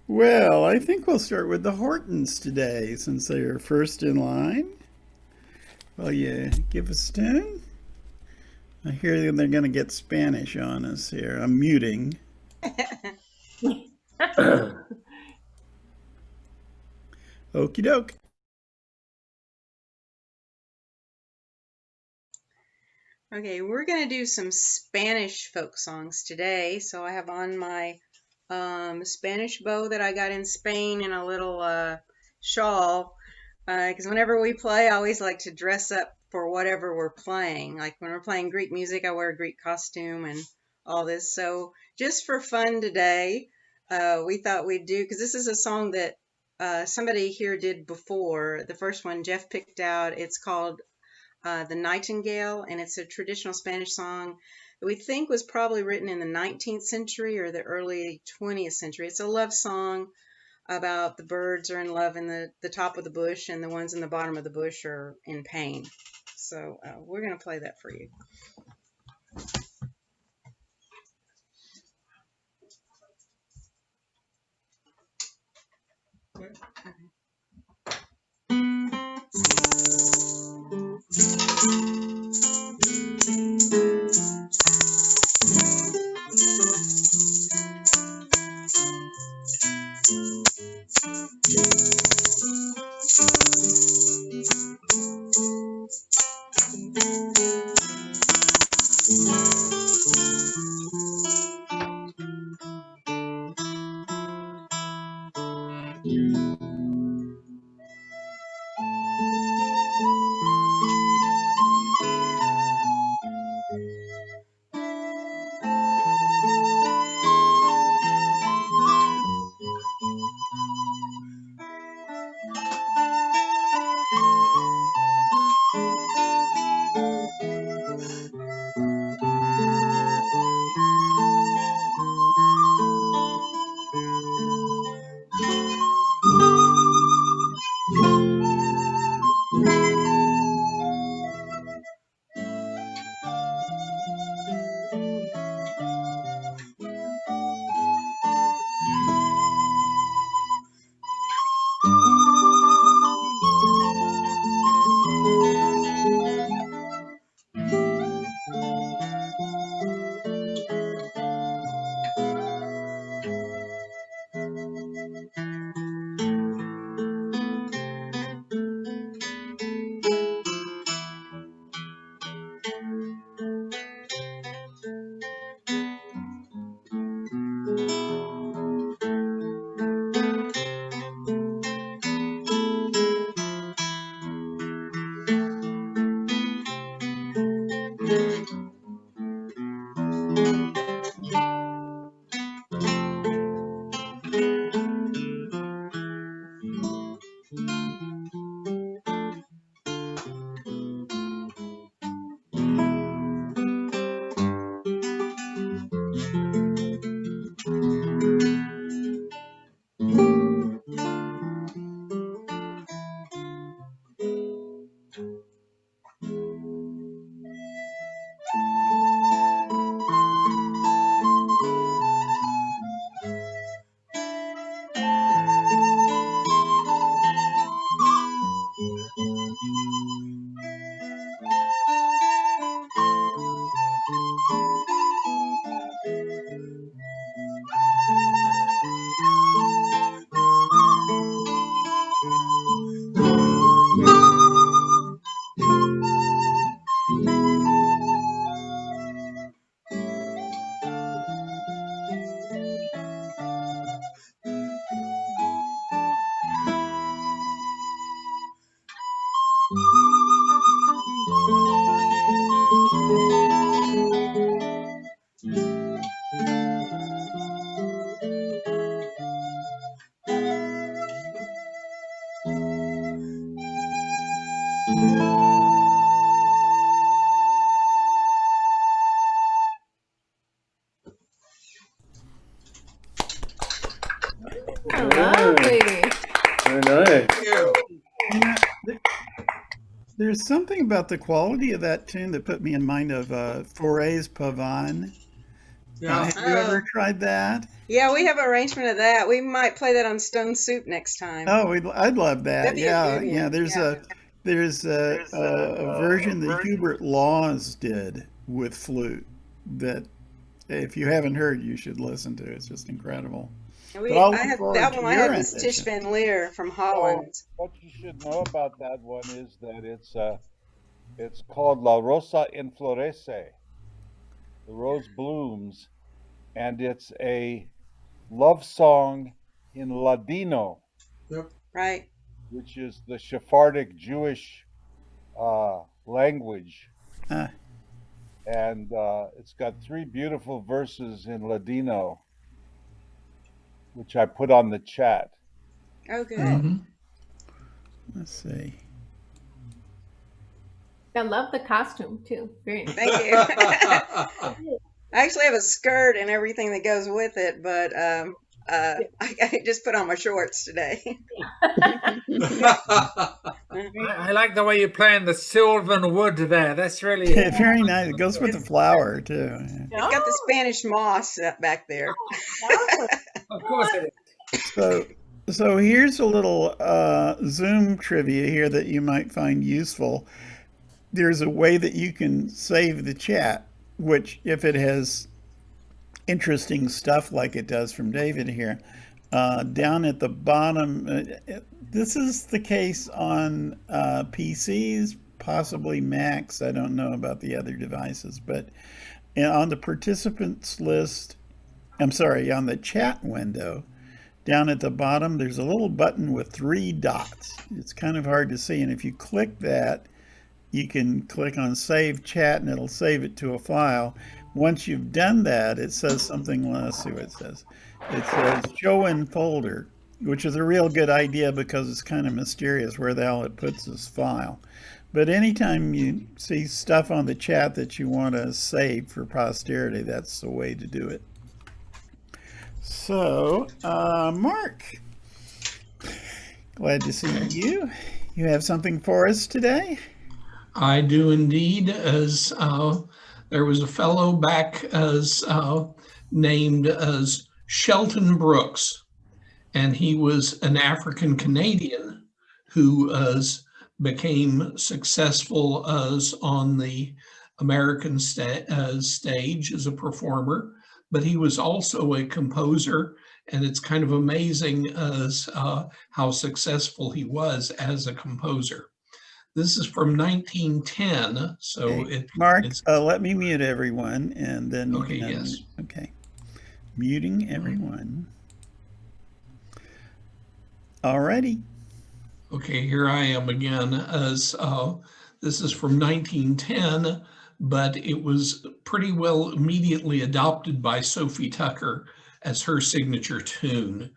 Well, I think we'll start with the Hortons today since they are first in line. Will you give us a tune? I hear they're going to get Spanish on us here. I'm muting. Okie doke. Okay, we're going to do some Spanish folk songs today. So I have on my Spanish bow that I got in Spain and a little shawl. Because whenever we play, I always like to dress up for whatever we're playing. Like when we're playing Greek music, I wear a Greek costume and all this. So just for fun today, we thought we'd do, because this is a song that somebody here did before. The first one Jeff picked out. It's called The Nightingale, and it's a traditional Spanish song that we think was probably written in the 19th century or the early 20th century. It's a love song about the birds are in love in the top of the bush, and the ones in the bottom of the bush are in pain. So we're going to play that for you. Lovely. Very nice. You know, there's something about the quality of that tune that put me in mind of Foray's Pavane. Yeah. Have you ever tried that? Yeah, we have an arrangement of that. We might play that on Stone Soup next time. Oh, I'd love that. That'd be a Yeah, good yeah. one. There's Yeah. a version that Hubert Laws did with flute that if you haven't heard, you should listen to. It's just incredible. But I'll I look had forward that to one. I your had this Tish rendition. Van Leer from Holland. What you should know about that one is that it's called La Rosa Inflorece, the rose blooms, and it's a love song in Ladino, Yep. Right. which is the Sephardic Jewish language. Ah, And it's got 3 beautiful verses in Ladino, which I put on the chat. Oh, good. Mhm. let's see. I love the costume too. Very nice. Thank you. I actually have a skirt and everything that goes with it, but I just put on my shorts today. I like the way you're playing the sylvan wood there. That's really Very nice. It goes with the flower too. It's got the Spanish moss back there. of course it is. So here's a little Zoom trivia here that you might find useful. There's a way that you can save the chat, which if it has interesting stuff like it does from David here, down at the bottom, this is the case on PCs, possibly Macs. I don't know about the other devices, but on the participants list, I'm sorry, on the chat window, down at the bottom, there's a little button with 3 dots. It's kind of hard to see, and if you click that, you can click on Save Chat, and it'll save it to a file. Once you've done that, it says something, let's see what it says. It says Show in Folder, which is a real good idea because it's kind of mysterious where the hell it puts this file. But anytime you see stuff on the chat that you want to save for posterity, that's the way to do it. So, Mark, glad to see you. You have something for us today? I do indeed. As there was a fellow back as named as Shelton Brooks, and he was an African Canadian who became successful as on the American stage as a performer, but he was also a composer, and it's kind of amazing as how successful he was as a composer. This is from 1910, so okay. Mark, let me mute everyone, and then okay, yes. Okay, muting everyone. Alrighty. Okay, here I am again. As this is from 1910, but it was pretty well immediately adopted by Sophie Tucker as her signature tune,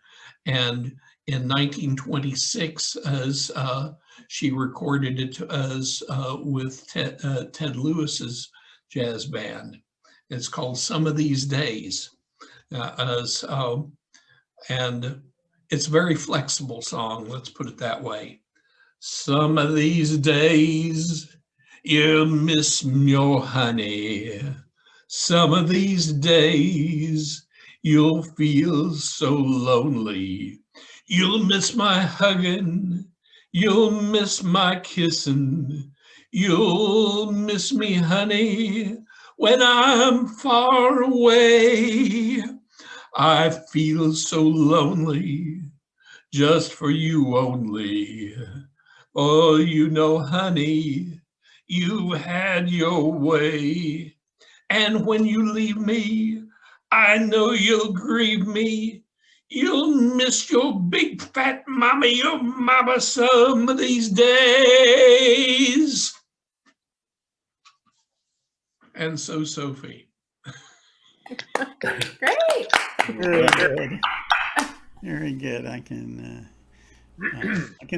and in 1926, as she recorded it as with Ted Lewis's jazz band. It's called Some of These Days, and it's a very flexible song, let's put it that way. Some of these days, you miss your honey. Some of these days, you'll feel so lonely. You'll miss my hugging. You'll miss my kissing. You'll miss me, honey, when I'm far away. I feel so lonely, just for you only. Oh, you know, honey, you had your way. And when you leave me, I know you'll grieve me. You'll miss your big fat mama, your mama, some of these days. And so, Sophie. Great. Very good. Very good. I can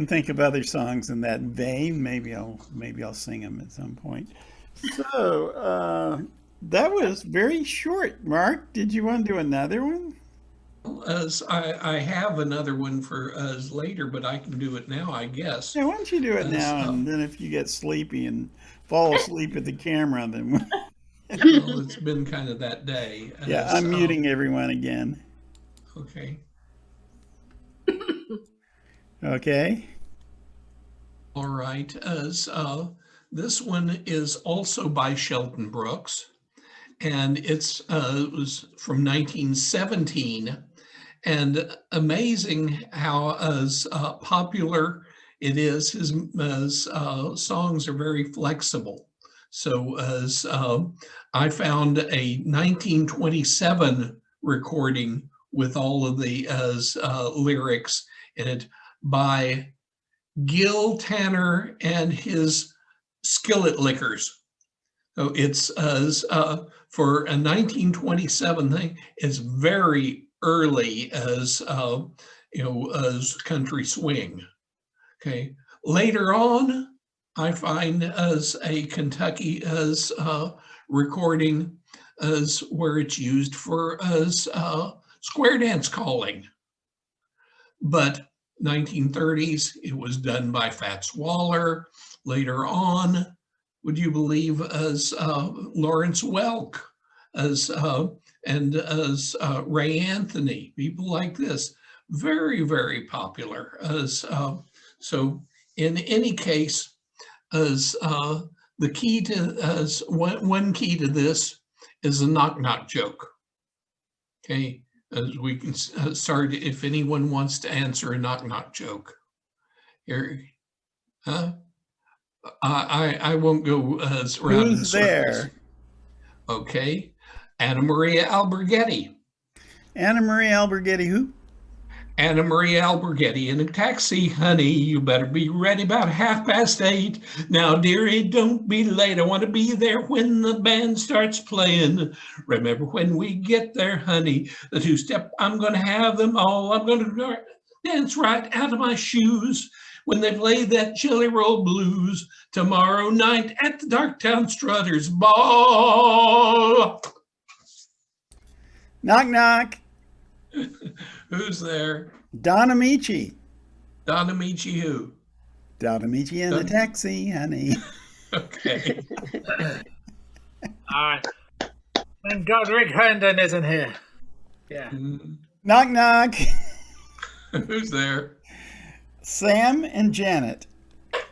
think of other songs in that vein. Maybe I'll sing them at some point. So that was very short. Mark, did you want to do another one? As I have another one for us later, but I can do it now, I guess. Yeah, why don't you do it now, and then if you get sleepy and fall asleep at the camera, then Well, it's been kind of that day. Yeah, I'm muting everyone again. Okay. Okay. All right. This one is also by Shelton Brooks, and it was from 1917. And amazing how as popular it is. His songs are very flexible. So as I found a 1927 recording with all of the lyrics in it by Gil Tanner and his Skillet Lickers. So it's for a 1927 thing. It's very early as as country swing. Okay. Later on, I find as a Kentucky as recording as where it's used for as square dance calling. But 1930s, it was done by Fats Waller. Later on, would you believe, as Lawrence Welk, as and as Ray Anthony, people like this, very, very popular. As so, in any case, as the key to as one key to this is a knock-knock joke. Okay. As we can start, if anyone wants to answer a knock-knock joke. Here, huh? I won't go around in Who's circles. there? Okay. Anna Maria Alberghetti. Anna Maria Alberghetti, who? Anna Maria Alberghetti in a taxi, honey. You better be ready about 8:30. Now, dearie, don't be late. I want to be there when the band starts playing. Remember when we get there, honey, the two-step, I'm going to have them all. I'm going to dance right out of my shoes when they play that Jelly Roll Blues tomorrow night at the Darktown Strutters Ball. Knock, knock. Who's there? Don Amici. Don Amici who? Don Amici in a taxi, honey. Okay. All right. Thank God Rick Herndon isn't here. Yeah. Knock, knock. Who's there? Sam and Janet.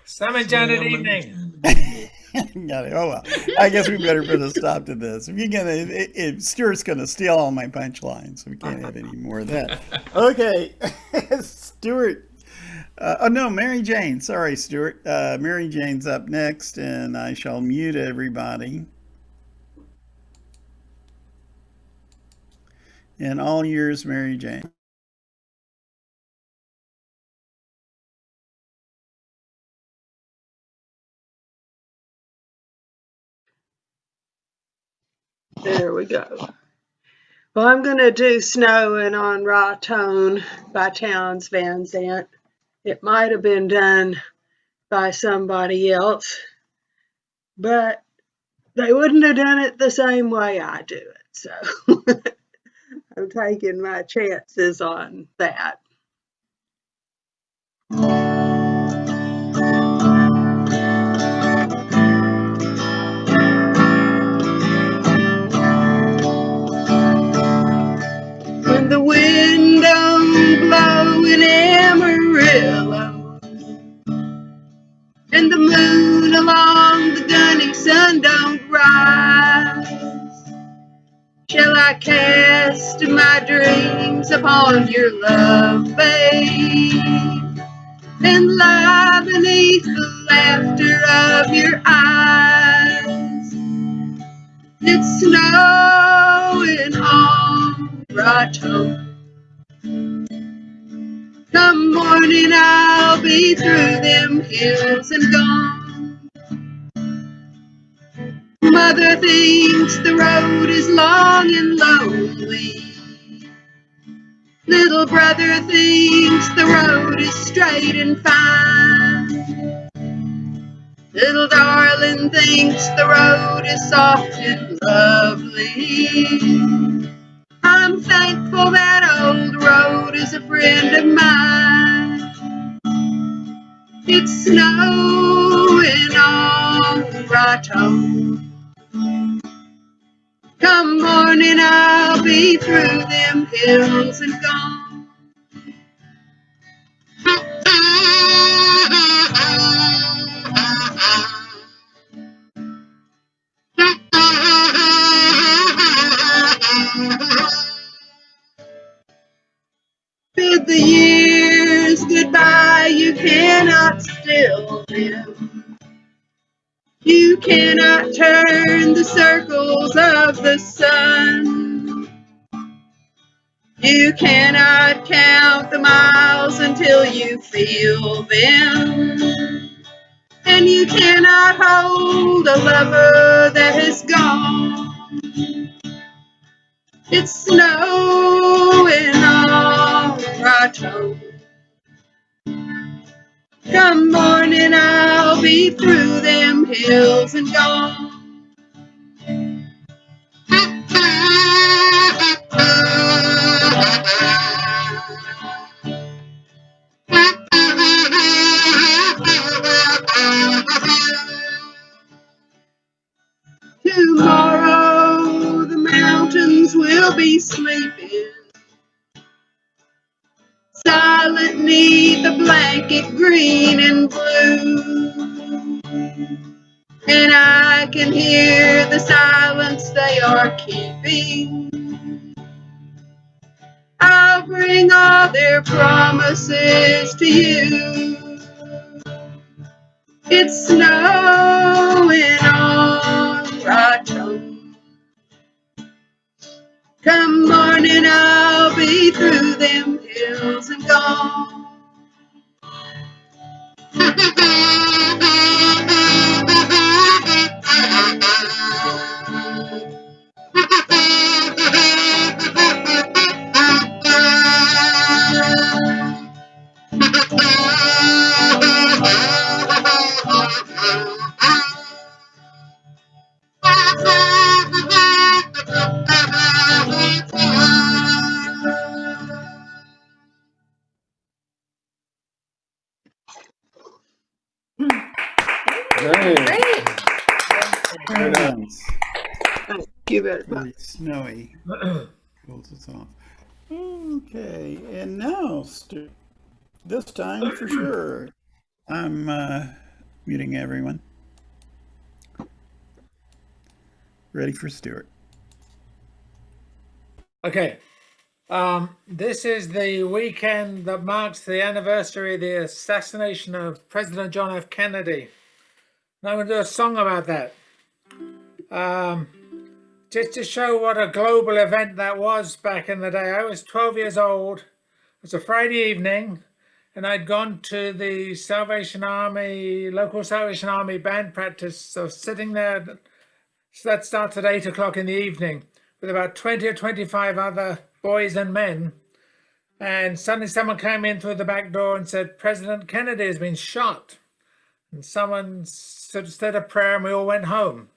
Sam and Janet evening. Got it. Oh well. I guess we better put a stop to this. If you're gonna, if Stuart's gonna steal all my punchlines, we can't have any more of that. Okay, Stuart. Oh no, Mary Jane. Sorry, Stuart. Mary Jane's up next, and I shall mute everybody. And all yours, Mary Jane. There we go. Well, I'm going to do Snowing on Raton by Townes Van Zandt. It might have been done by somebody else, but they wouldn't have done it the same way I do it. So I'm taking my chances on that. When the wind don't blow in Amarillo, and the moon along the gunny sun don't rise, shall I cast my dreams upon your love, babe, and lie beneath the laughter of your eyes? It's snowing on Raton. Come morning I'll be through them hills and gone. Mother thinks the road is long and lonely. Little brother thinks the road is straight and fine. Little darling thinks the road is soft and lovely. I'm thankful that old road is a friend of mine. It's snowing on Raton. Come morning, I'll be through them hills and gone. Bid the years goodbye, you cannot still them. You cannot turn the circles of the sun. You cannot count the miles until you feel them. And you cannot hold a lover that is gone. It's snowing on Raton. Come morning, I'll be through them hills and gone. Tomorrow the mountains will be sleeping, silent 'neath the blanket green and blue. And I can hear the silence they are keeping. I'll bring all their promises to you. It's snowing on Raton. Come morning, I'll be through them hills and gone. Nice. Great. Very nice. Thank you very much. Very snowy. Pulls us off. Okay, and now, this time for sure, I'm muting everyone. Ready for Stuart. Okay. This is the weekend that marks the anniversary of the assassination of President John F. Kennedy. And I'm going to do a song about that. Just to show what a global event that was back in the day. I was 12 years old. It was a Friday evening, and I'd gone to the Salvation Army, local Salvation Army band practice. So sitting there, so that starts at 8 o'clock in the evening, with about 20 or 25 other boys and men. And suddenly someone came in through the back door and said, President Kennedy has been shot. And someone said a prayer and we all went home.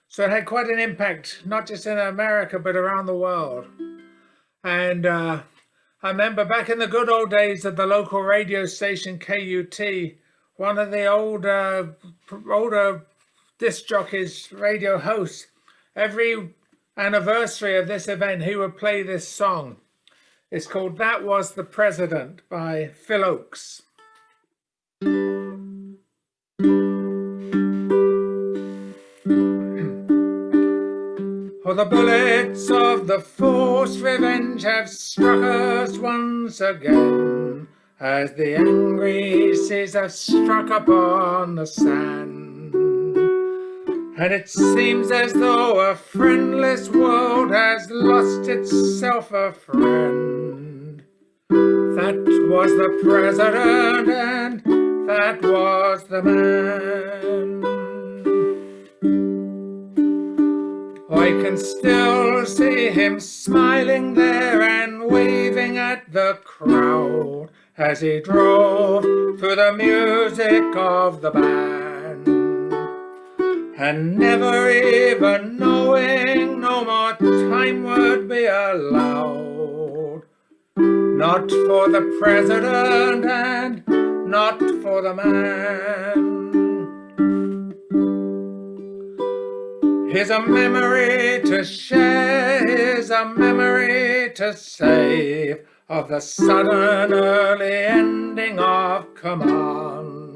So it had quite an impact, not just in America, but around the world. And I remember back in the good old days of the local radio station KUT, one of the older disc jockeys, radio hosts, every anniversary of this event, he would play this song. It's called That Was the President by Phil Oakes. For the bullets of the forced revenge have struck us once again, as the angry seas have struck upon the sand. And it seems as though a friendless world has lost itself a friend. That was the president and that was the man. I can still see him smiling there and waving at the crowd as he drove through the music of the band. And never even knowing no more time would be allowed. Not for the president and not for the man. Here's a memory to share, here's a memory to save of the sudden early ending of command.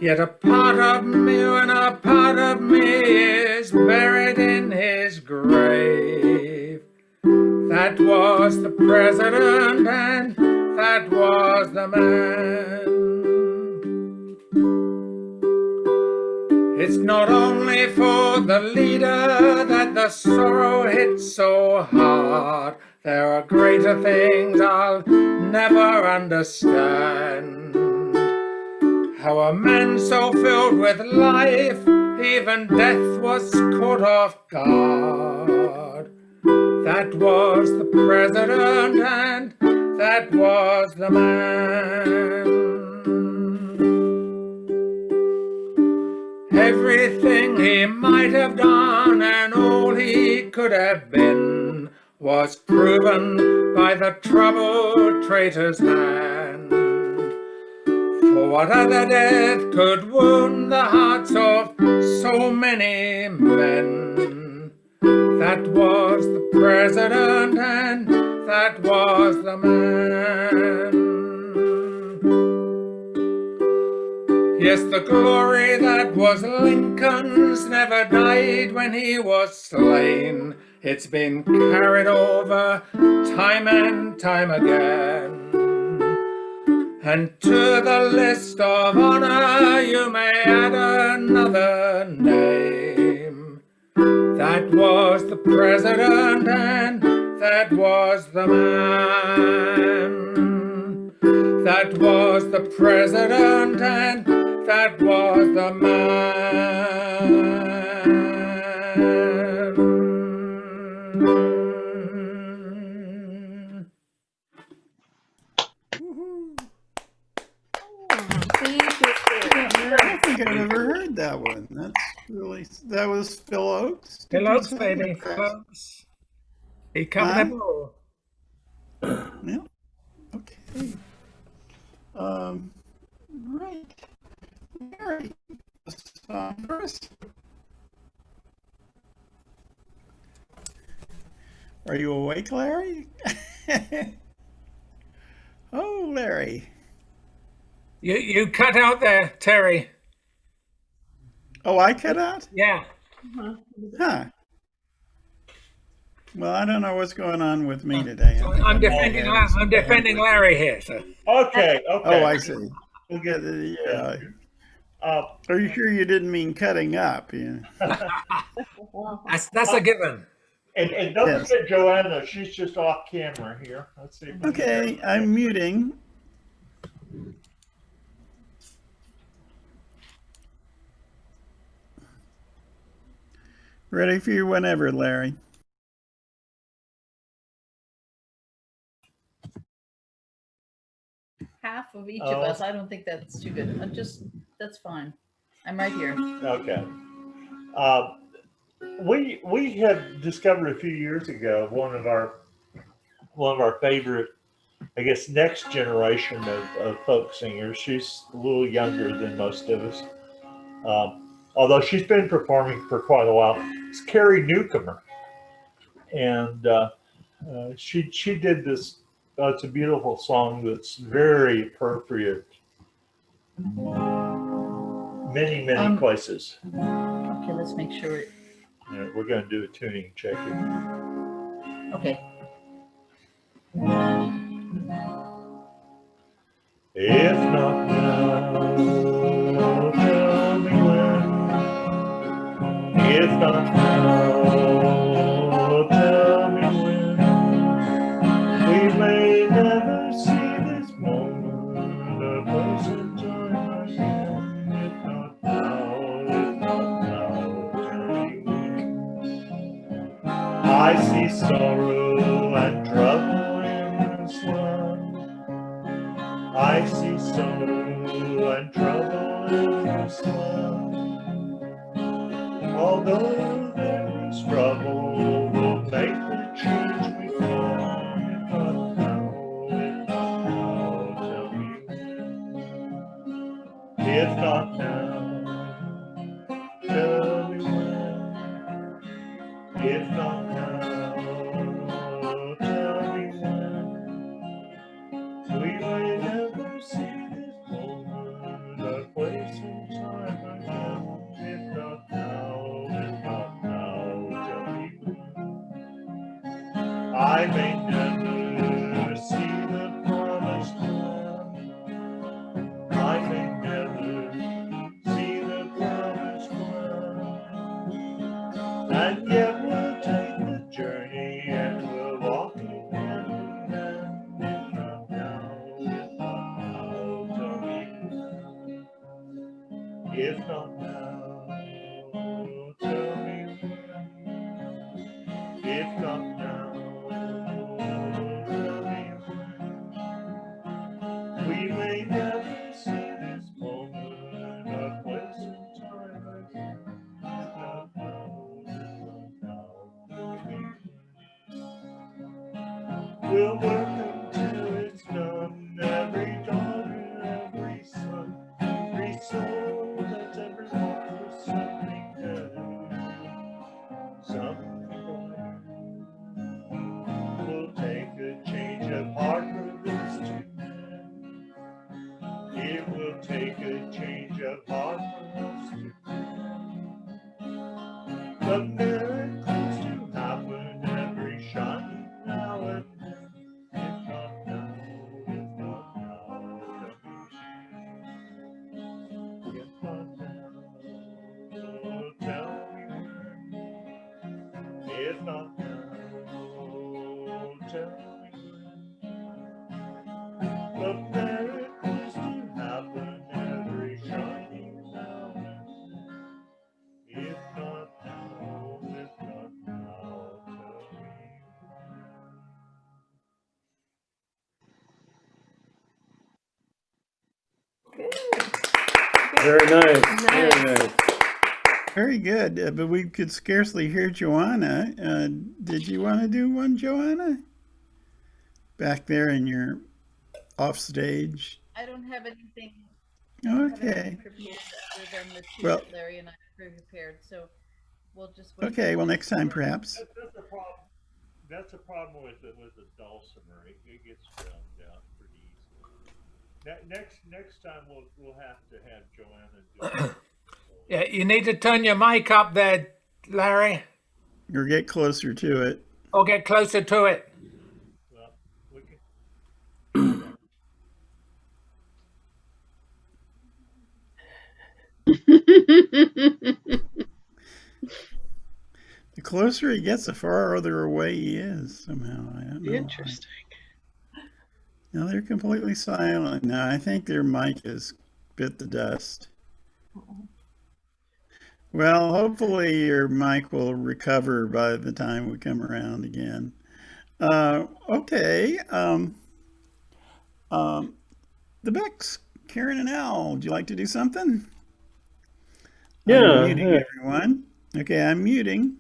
Yet a part of me and a part of me is buried in his grave. That was the president and that was the man. It's not only for the leader that the sorrow hits so hard. There are greater things I'll never understand. How a man so filled with life, even death was caught off guard. That was the president and that was the man. Everything he might have done and all he could have been was proven by the troubled traitor's hand. For what other death could wound the hearts of so many men? That was the president and that was the man. Yes, the glory that was Lincoln's never died when he was slain. It's been carried over time and time again. And to the list of honor you may add another name. That was the president and that was the man. That was the president and that was the man. I don't think I've ever heard that one. That was Phil Oakes. Phil Oakes, baby, Phil Oakes. He covered them all. Yeah. Okay. Right. Larry, first. Are you awake, Larry? Oh, Larry. You cut out there, Terry. Oh, I cut out? Yeah. Huh. Well, I don't know what's going on with me today. I'm defending Larry here. So. Okay. Oh, I see. We'll get the, yeah. Are you sure you didn't mean cutting up? Yeah. That's a given. And don't forget Joanna, she's just off camera here. Let's see. Okay, I'm muting. Ready for you whenever, Larry. Half of each of us. I don't think that's too good. That's fine. I'm right here. Okay. We had discovered a few years ago one of our favorite, I guess, next generation of folk singers. She's a little younger than most of us, although she's been performing for quite a while. It's Carrie Newcomer, and she did this. It's a beautiful song that's very appropriate. Many places. Okay, let's make sure. We're going to do a tuning check here. Okay. If not now, tell me when. If not now, tell me when. We may never see this moment, a person time again. If not now, tell me when. I see sorrow and trouble in this land. I see sorrow and trouble in this land. Although there is trouble, we'll make the change we can. If not now, tell me when. If not now, tell me when. I may never see the promised land. I may never see the promised land. And yet we'll take the journey and we'll walk it hand in hand. If not now, tell me when. If not now, tell me when. If not now, tell me when. We may never see this moment or place and time again. If not now, tell me when. We'll work until it's done. Every daughter, every son, every soul that's ever walked with something better, something brighter. We'll take a change of heart for this to end. It will take a change of heart for us to end. But miracles do happen every shining now and then. If not now, if not now, if not now, tell me when. If not now, tell me when. But miracles do happen every shining now and then. If not now, if not now, tell me Good. Very nice. Nice. Very nice. Very good, but we could scarcely hear Joanna. Did you want to do one, Joanna? Back there in your off stage. I don't have anything. I don't have Okay. anything prepared other than the two Well- that Larry and I prepared, so we'll just wait. Okay, well, next time perhaps. That's the problem. That's the problem with the dulcimer. It gets drowned out pretty easily. Next time we'll have to have Joanna do it. Yeah, you need to turn your mic up there, Larry, Or get closer to it. or get closer to it. Well, we can. The closer he gets, the farther away he is somehow. I don't know why. Interesting. No, they're completely silent. No, I think their mic has bit the dust. Well, hopefully your mic will recover by the time we come around again. Okay. The Becks, Karen and Al, would you like to do something? Yeah, I'm muting yeah. everyone. Okay, I'm muting.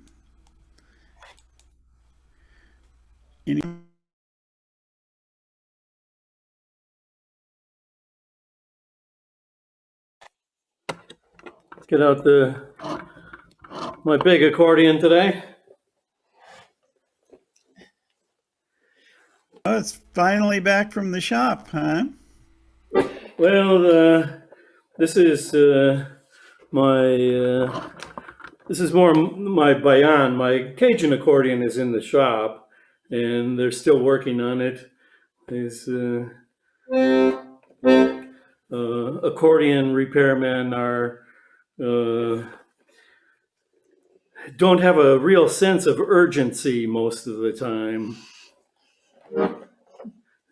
Any Get out my big accordion today. Oh, it's finally back from the shop, huh? Well, this is this is more my bayan. My Cajun accordion is in the shop, and they're still working on it. These accordion repairmen are don't have a real sense of urgency most of the time.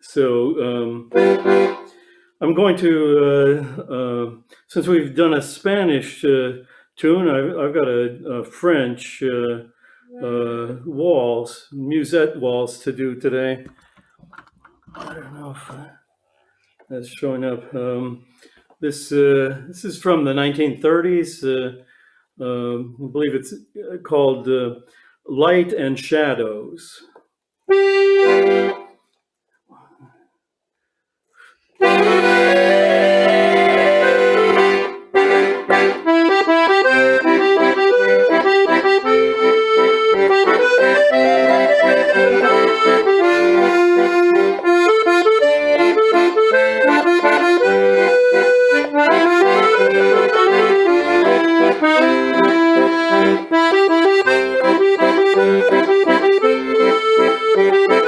So I'm going to, since we've done a Spanish tune, I've got a French waltz, musette waltz to do today. I don't know if that's showing up. This is from the 1930s. I believe it's called Light and Shadows. Thank you.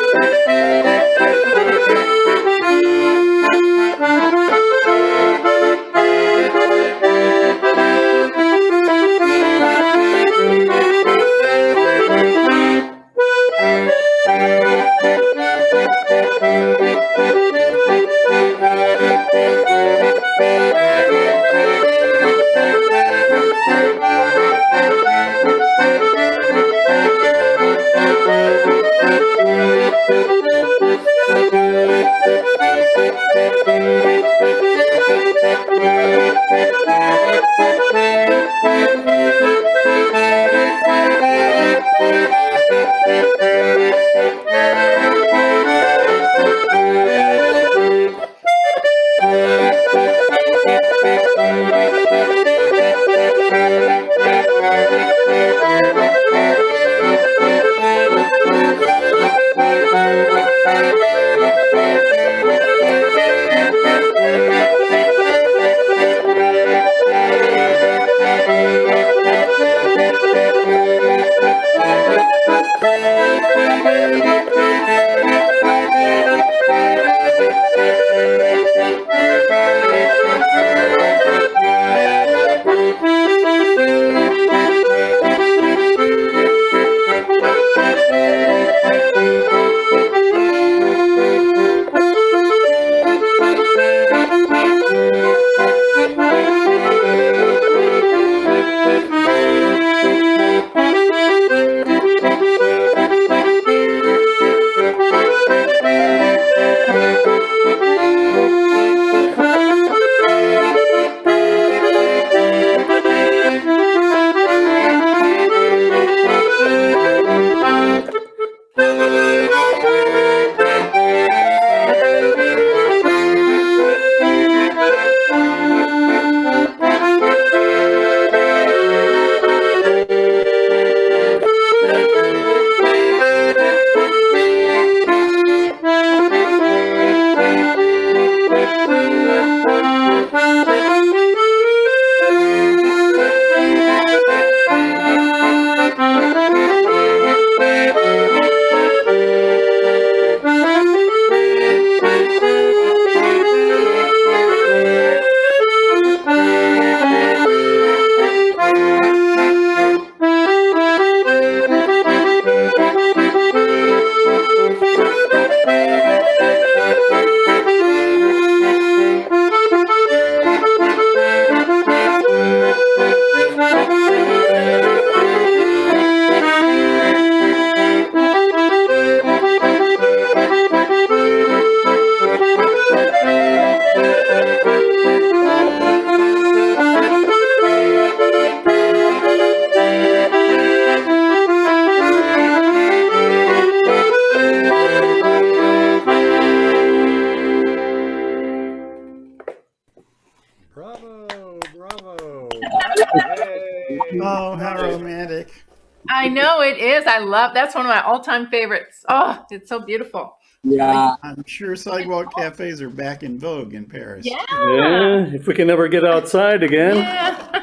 I know it is. That's one of my all-time favorites. Oh, it's so beautiful. Yeah. I'm sure sidewalk cafes are back in vogue in Paris. Yeah. Yeah, if we can ever get outside again, Yeah.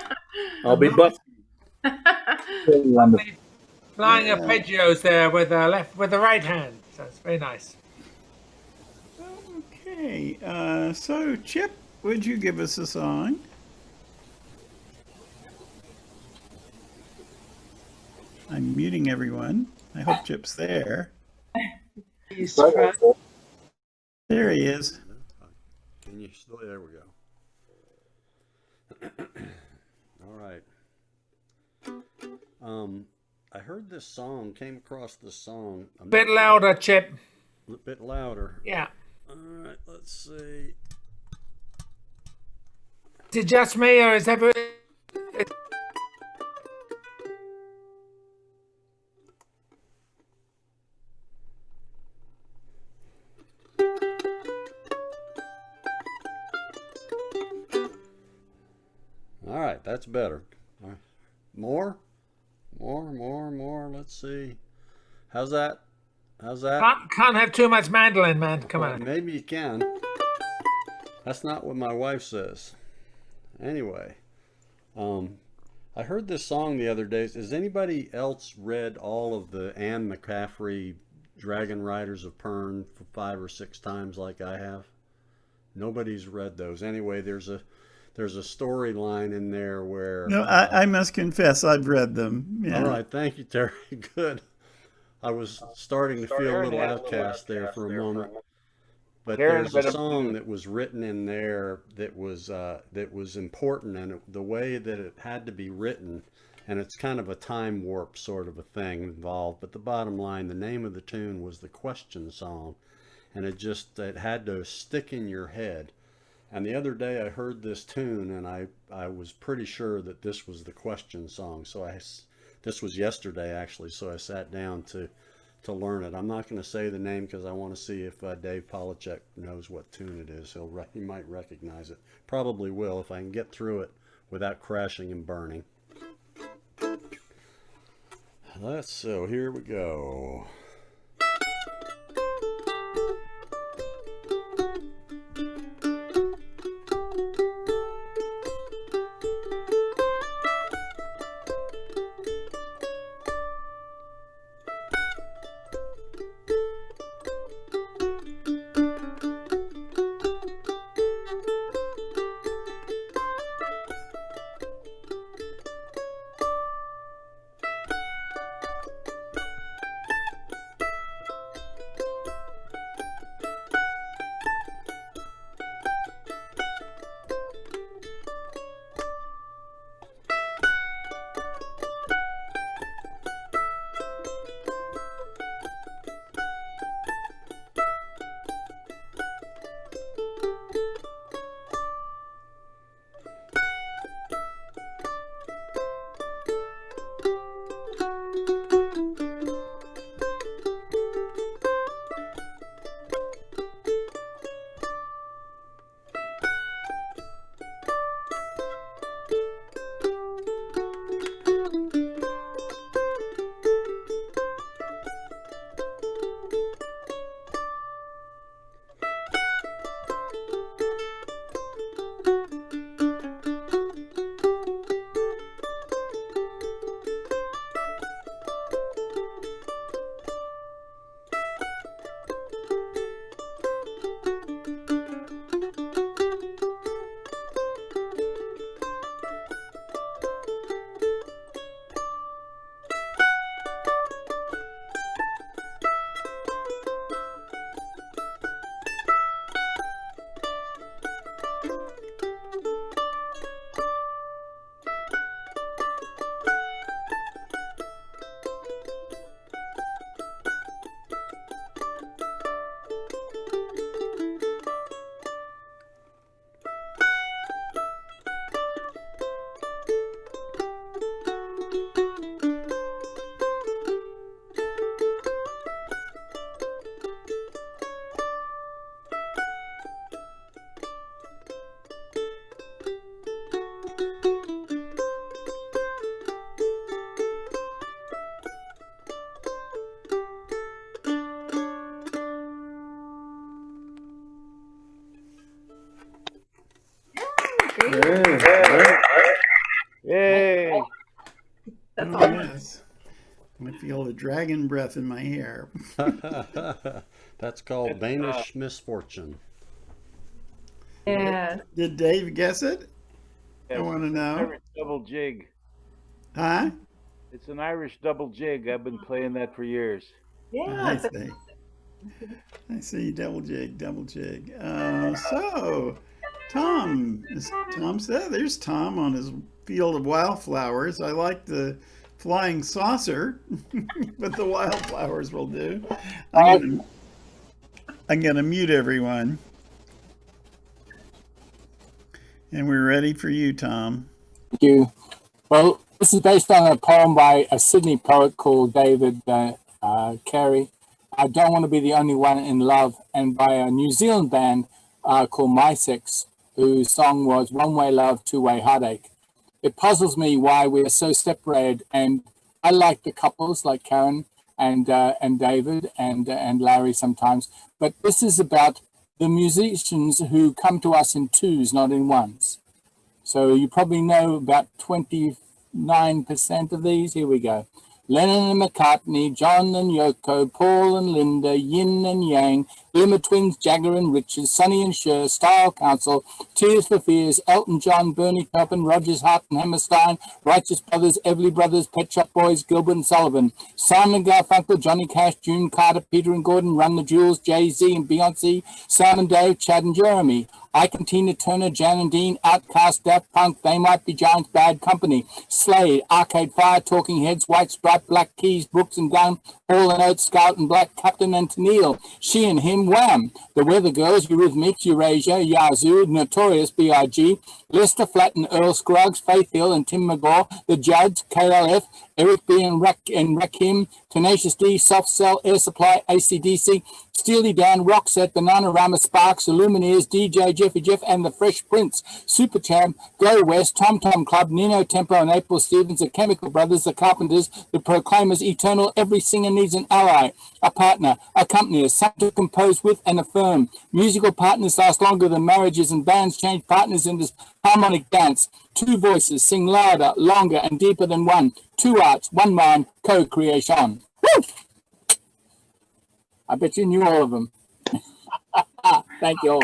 I'll be busting. Really wonderful. Flying Yeah. arpeggios there with the right hand. So it's very nice. Okay, so Chip, would you give us a song? I'm muting everyone. I hope Chip's there. He's Right, trying. There he is. Can you still? There we go. All right. I heard this song, came across this song. A bit louder, Chip. A bit louder. Yeah. All right, let's see. Is it just me, or is everyone? All right, that's better. All right. More. Let's see. How's that? How's that? Can't have too much mandolin, man. Come Well, on. maybe you can. That's not what my wife says. Anyway, I heard this song the other day. Has anybody else read all of the Anne McCaffrey Dragon Riders of Pern for 5 or 6 times like I have? Nobody's read those. Anyway, there's a storyline in there where... No, I must confess I've read them. Yeah. All right, thank you, Terry. Good. I was starting to feel a little outcast there for a moment. But there's a song that was written in there that was important, and the way that it had to be written, and it's kind of a time warp sort of a thing involved. But the bottom line, the name of the tune was the Question Song, and it had to stick in your head. And the other day I heard this tune, and I was pretty sure that this was the Question Song. So this was yesterday actually, so I sat down to learn it. I'm not going to say the name because I want to see if Dave Polachek knows what tune it is. He might recognize it. Probably will if I can get through it without crashing and burning. So here we go. Yay! That's Oh, awesome. yes. I feel the dragon breath in my hair. That's called Danish misfortune. Yeah. Did Dave guess it? I Yes, want to know. Irish double jig. Huh? It's an Irish double jig. I've been playing that for years. I Yeah. see. I see. Double jig, double jig. So, Tom, as Tom said, there's Tom on his field of wildflowers. I like the flying saucer, but the wildflowers will do. I'm gonna mute everyone. And we're ready for you, Tom. Thank you. Well, this is based on a poem by a Sydney poet called David Carey. I Don't Want to Be the Only One in Love, and by a New Zealand band called My Six, whose song was One Way Love, Two Way Heartache. It puzzles me why we are so separated, and I like the couples like Karen and David and Larry sometimes, but this is about the musicians who come to us in twos, not in ones. So you probably know about 29% of these. Here we go. Lennon and McCartney, John and Yoko, Paul and Linda, Yin and Yang, Glimmer Twins, Jagger and Richards, Sonny and Cher, Style Council, Tears for Fears, Elton John, Bernie Taupin, Rogers Hart and Hammerstein, Righteous Brothers, Everly Brothers, Pet Shop Boys, Gilbert and Sullivan, Simon Garfunkel, Johnny Cash, June Carter, Peter and Gordon, Run the Jewels, Jay-Z and Beyonce, Sam and Dave, Chad and Jeremy, Ike and Tina Turner, Jan and Dean, Outkast, Daft Punk, They Might Be Giants, Bad Company, Slade, Arcade Fire, Talking Heads, White Stripe, Black Keys, Brooks and Dunn, Hall and Oates, Scout and Black, Captain and Tennille, She and Him, Wham, The Weather Girls, Eurythmics, Eurasia, Yazoo, Notorious B.I.G., Lester Flatt and Earl Scruggs, Faith Hill and Tim McGraw, The Judds, KLF, Eric B. and Rakim, Tenacious D, Soft Cell, Air Supply, AC/DC, Steely Dan, Roxette, Bananarama, Sparks, Illumineers, DJ Jeffy Jeff and the Fresh Prince, Superchamp, Go West, Tom Tom Club, Nino Tempo and April Stevens, the Chemical Brothers, the Carpenters, the Proclaimers, Eternal, Every Singer Needs an Ally, a partner, accompany us, something to compose with and affirm. Musical partners last longer than marriages, and bands change partners in this harmonic dance. Two voices sing louder, longer and deeper than one. Two arts, one mind, co-creation. Woo! I bet you knew all of them. Thank you all.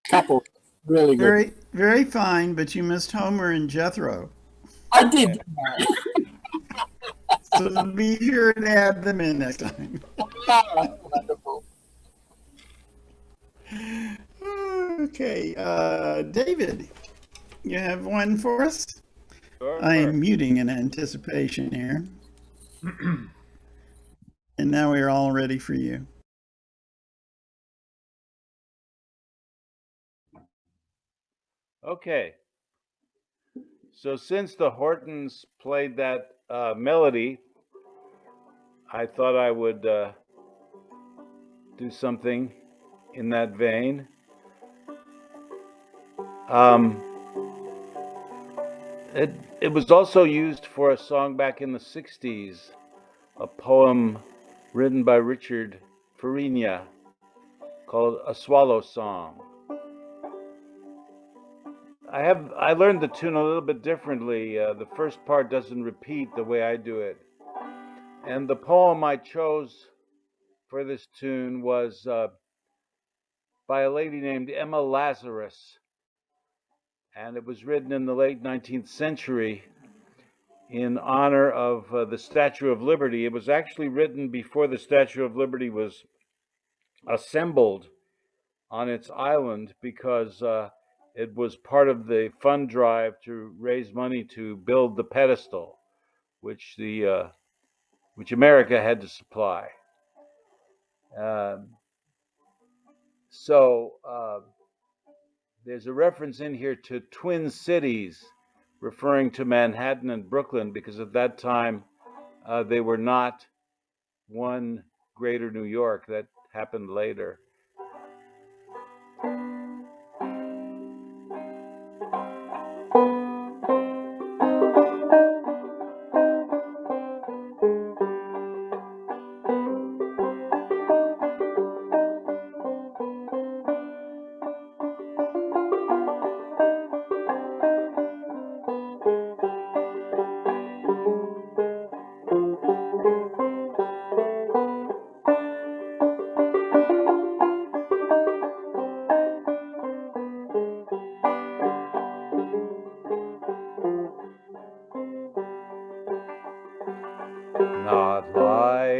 Couple, really good. Very, very fine, but you missed Homer and Jethro. I did. So be sure to add them in next time. Wonderful. Okay, David, you have one for us? Sure. I am muting in anticipation here. And now we're all ready for you. Okay. So since the Hortons played that melody, I thought I would do something in that vein. It was also used for a song back in the 60s, a poem written by Richard Farina called A Swallow Song. I learned the tune a little bit differently. The first part doesn't repeat the way I do it. And the poem I chose for this tune was by a lady named Emma Lazarus. And it was written in the late 19th century in honor of the Statue of Liberty. It was actually written before the Statue of Liberty was assembled on its island, because it was part of the fund drive to raise money to build the pedestal, which America had to supply. There's a reference in here to Twin Cities, referring to Manhattan and Brooklyn, because at that time they were not one greater New York. That happened later.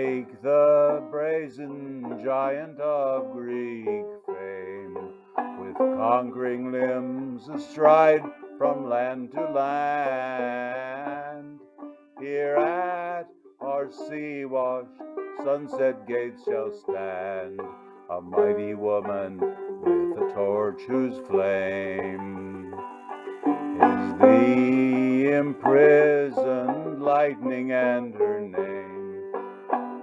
Awake the brazen giant of Greek fame, with conquering limbs astride from land to land. Here at our sea-washed sunset gates shall stand a mighty woman with a torch whose flame is the imprisoned lightning, and her name,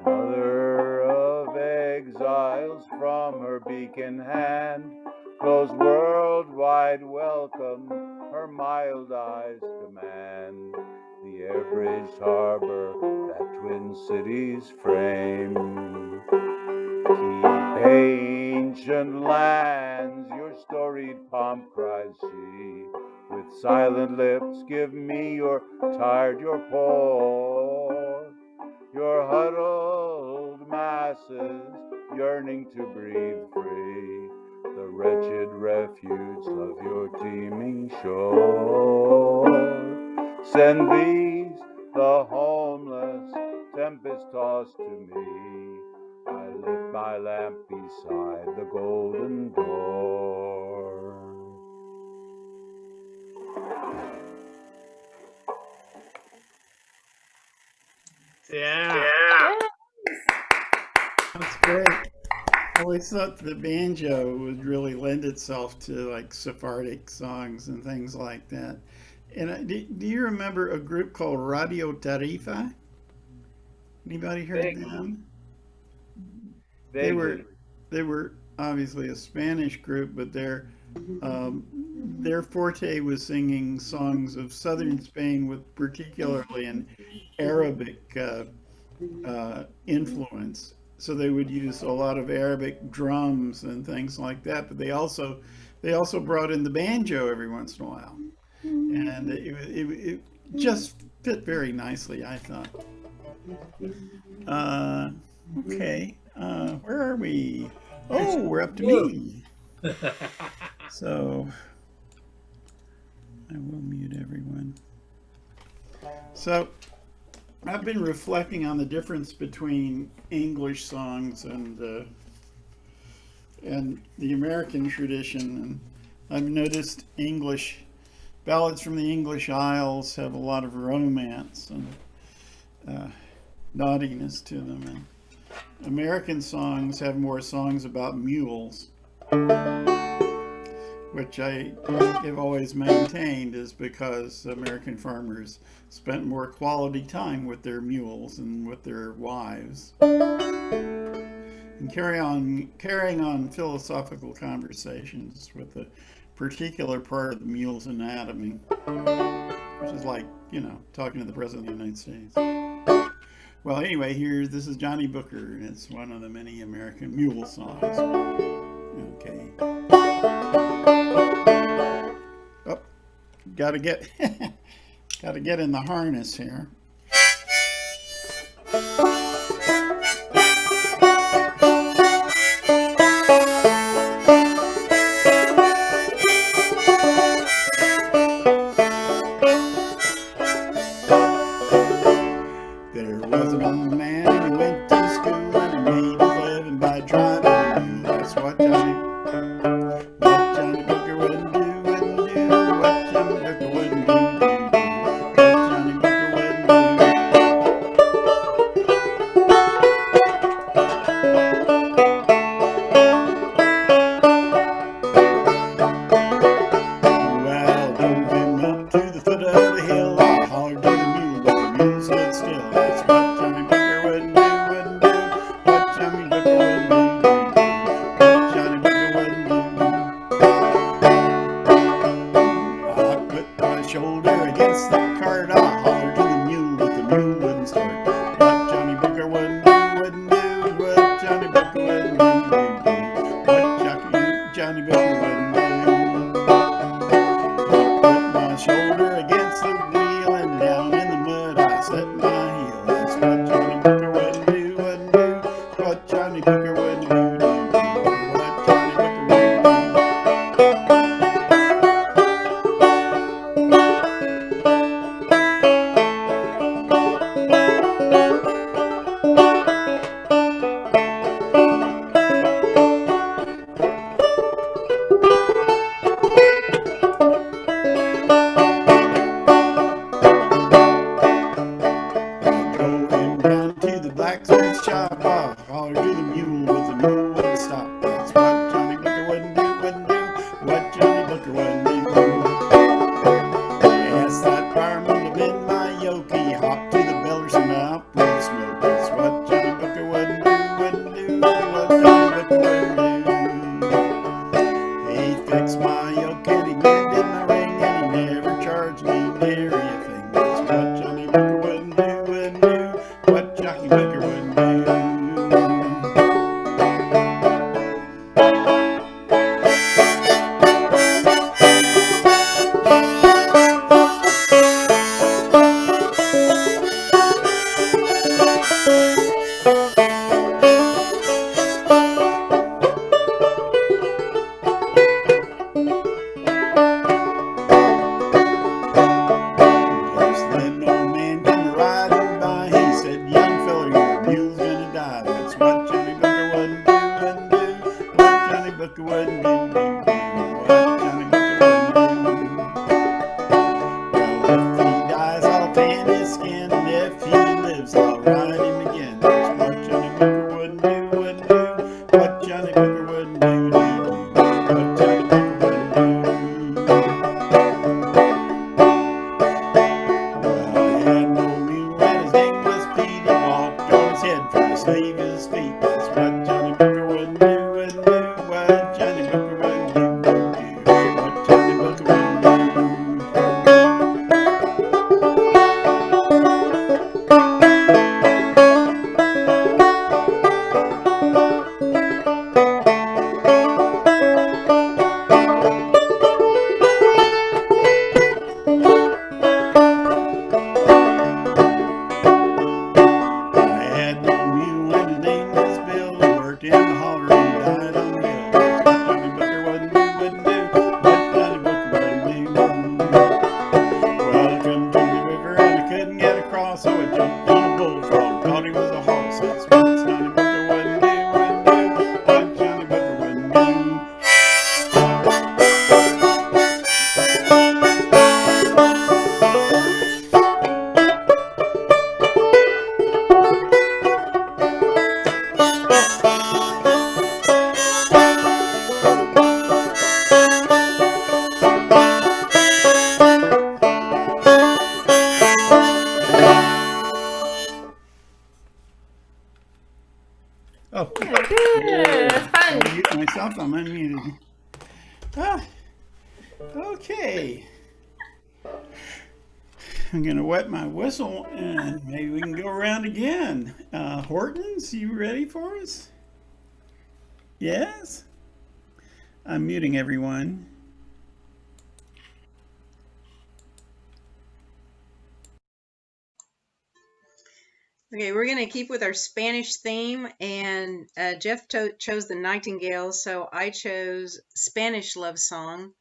mother of exiles, from her beacon hand flows worldwide welcome, her mild eyes command the air-bridged harbor that twin cities frame. Keep ancient lands your storied pomp, cries she, with silent lips give me your tired, your poor, your huddled masses yearning to breathe free, the wretched refuge of your teeming shore. Send these, the homeless, tempest-tossed, to me. I lift my lamp beside the golden door. Yeah. That's great. I always thought the banjo would really lend itself to like Sephardic songs and things like that. And do you remember a group called Radio Tarifa? Anybody heard them? They were obviously a Spanish group, but their forte was singing songs of southern Spain with particularly an Arabic influence. So they would use a lot of Arabic drums and things like that. But they also brought in the banjo every once in a while, and it just fit very nicely, I thought. Okay, where are we? Oh, we're up to me. So I will mute everyone. So I've been reflecting on the difference between English songs and the American tradition, and I've noticed English ballads from the English Isles have a lot of romance and naughtiness to them, and American songs have more songs about mules, which I have always maintained is because American farmers spent more quality time with their mules and with their wives, and carrying on philosophical conversations with a particular part of the mule's anatomy, which is like, talking to the President of the United States. Well, anyway, this is Johnny Booker, and it's one of the many American mule songs. Okay. Oh, gotta get in the harness here. There was an old man and he went to school and he made his living by driving a mule. That's what Johnny Booker wouldn't do, what Johnny Booker wouldn't do, what Johnny Booker wouldn't do. Well, I drove him up to the foot of the hill. I hollered to the mule, but the mule stood still. That's what Johnny Booker wouldn't do, what Johnny Booker wouldn't do, what Johnny Booker wouldn't do. I put my shoulder against the cart. I hollered to the mule, but the mule wouldn't start. What Johnny Booker wouldn't do, what Johnny Booker wouldn't do, what Johnny Booker wouldn't do. Put my shoulder against the wheel and down in the mud I set my heel. That's what Johnny Booker wouldn't do, what Johnny Booker wouldn't do, what Johnny Booker wouldn't do. ha, holler to the mule with the mule with the stop. That's what Johnny Booker wouldn't do, what Johnny Booker wouldn't do. Ask that fireman to bend my yoke, he hopped to the bellers and out with the smoke. That's what Johnny Booker wouldn't do, what Johnny Booker wouldn't do. He fixed my yoke and he mended my ring and he never charged me near a thing. That's what Johnny Booker wouldn't do, what Johnny Booker wouldn't do. Just then old man come riding by. He said, young feller, your mule's gonna die. That's what Johnny Booker wouldn't do, what Johnny Booker wouldn't do, what Johnny Booker wouldn't do. Well, if he dies, I'll tan his skin, and if he lives, I'll ride him again. That's what Johnny Booker wouldn't do, what Johnny Booker wouldn't do, what Johnny Booker wouldn't do. Well, he had no mule and his name was Pete. He walked on his head for to save his feet. That's what Johnny Booker wouldn't do, what Johnny Booker wouldn't do, what Johnny Booker wouldn't do. I had no mule and his name was Bill. He worked in the holler and died on the hill. That's what Johnny Booker wouldn't do, what Johnny Booker wouldn't do. Well, I come to the river and I couldn't get across, so I jumped on a bullfrog, thought he was a horse. That's what Johnny Booker wouldn't do, what Johnny Booker wouldn't do. Oh, It's I fun. mute myself, I'm unmuted. Ah, okay. I'm gonna wet my whistle and maybe we can go around again. Hortons, you ready for us? Yes? I'm muting everyone. Okay, we're going to keep with our Spanish theme, and Jeff chose the Nightingale, so I chose Spanish Love Song,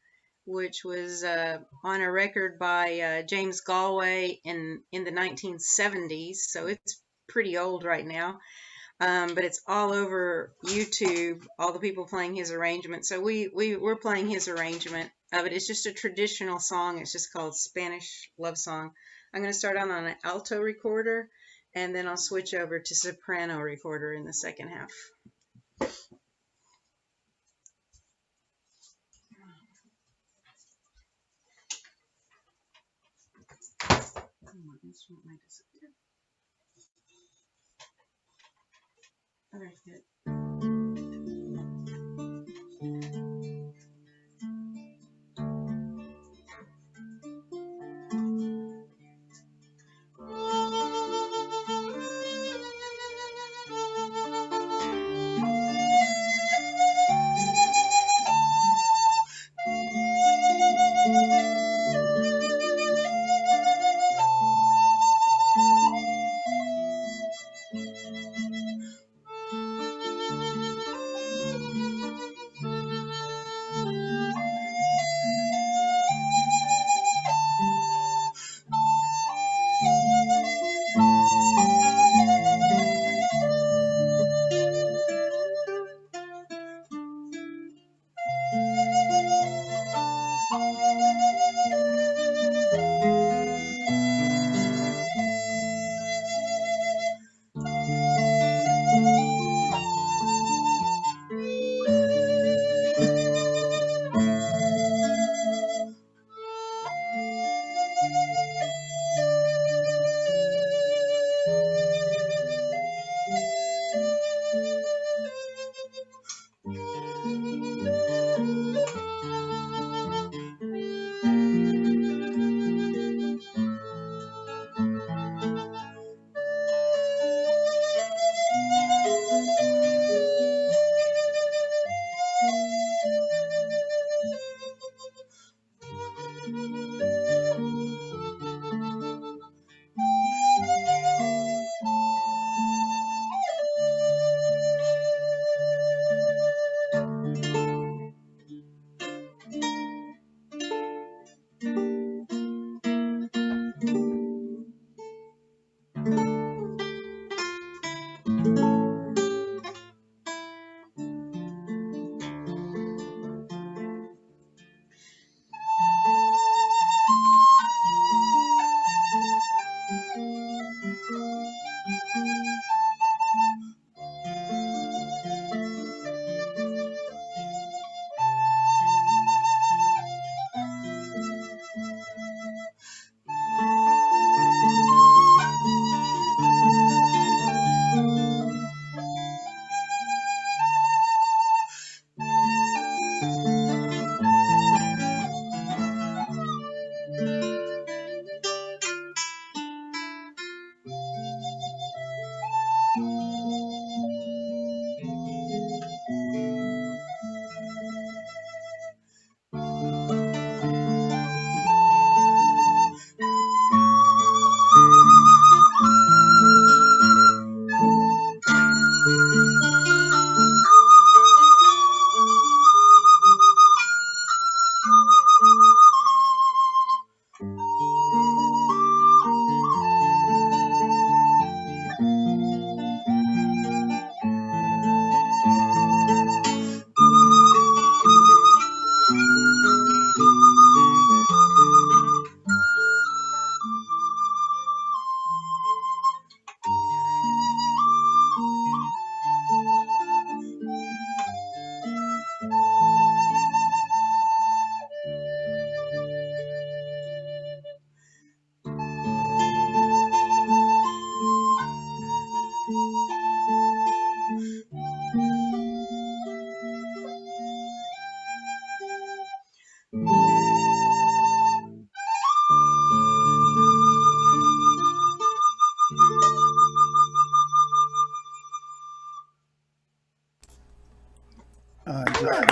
which was on a record by James Galway in the 1970s, so it's pretty old right now, but it's all over YouTube, all the people playing his arrangement, so we're playing his arrangement of it. It's just a traditional song. It's just called Spanish Love Song. I'm going to start on an alto recorder, and then I'll switch over to soprano recorder in the second half. All right, good.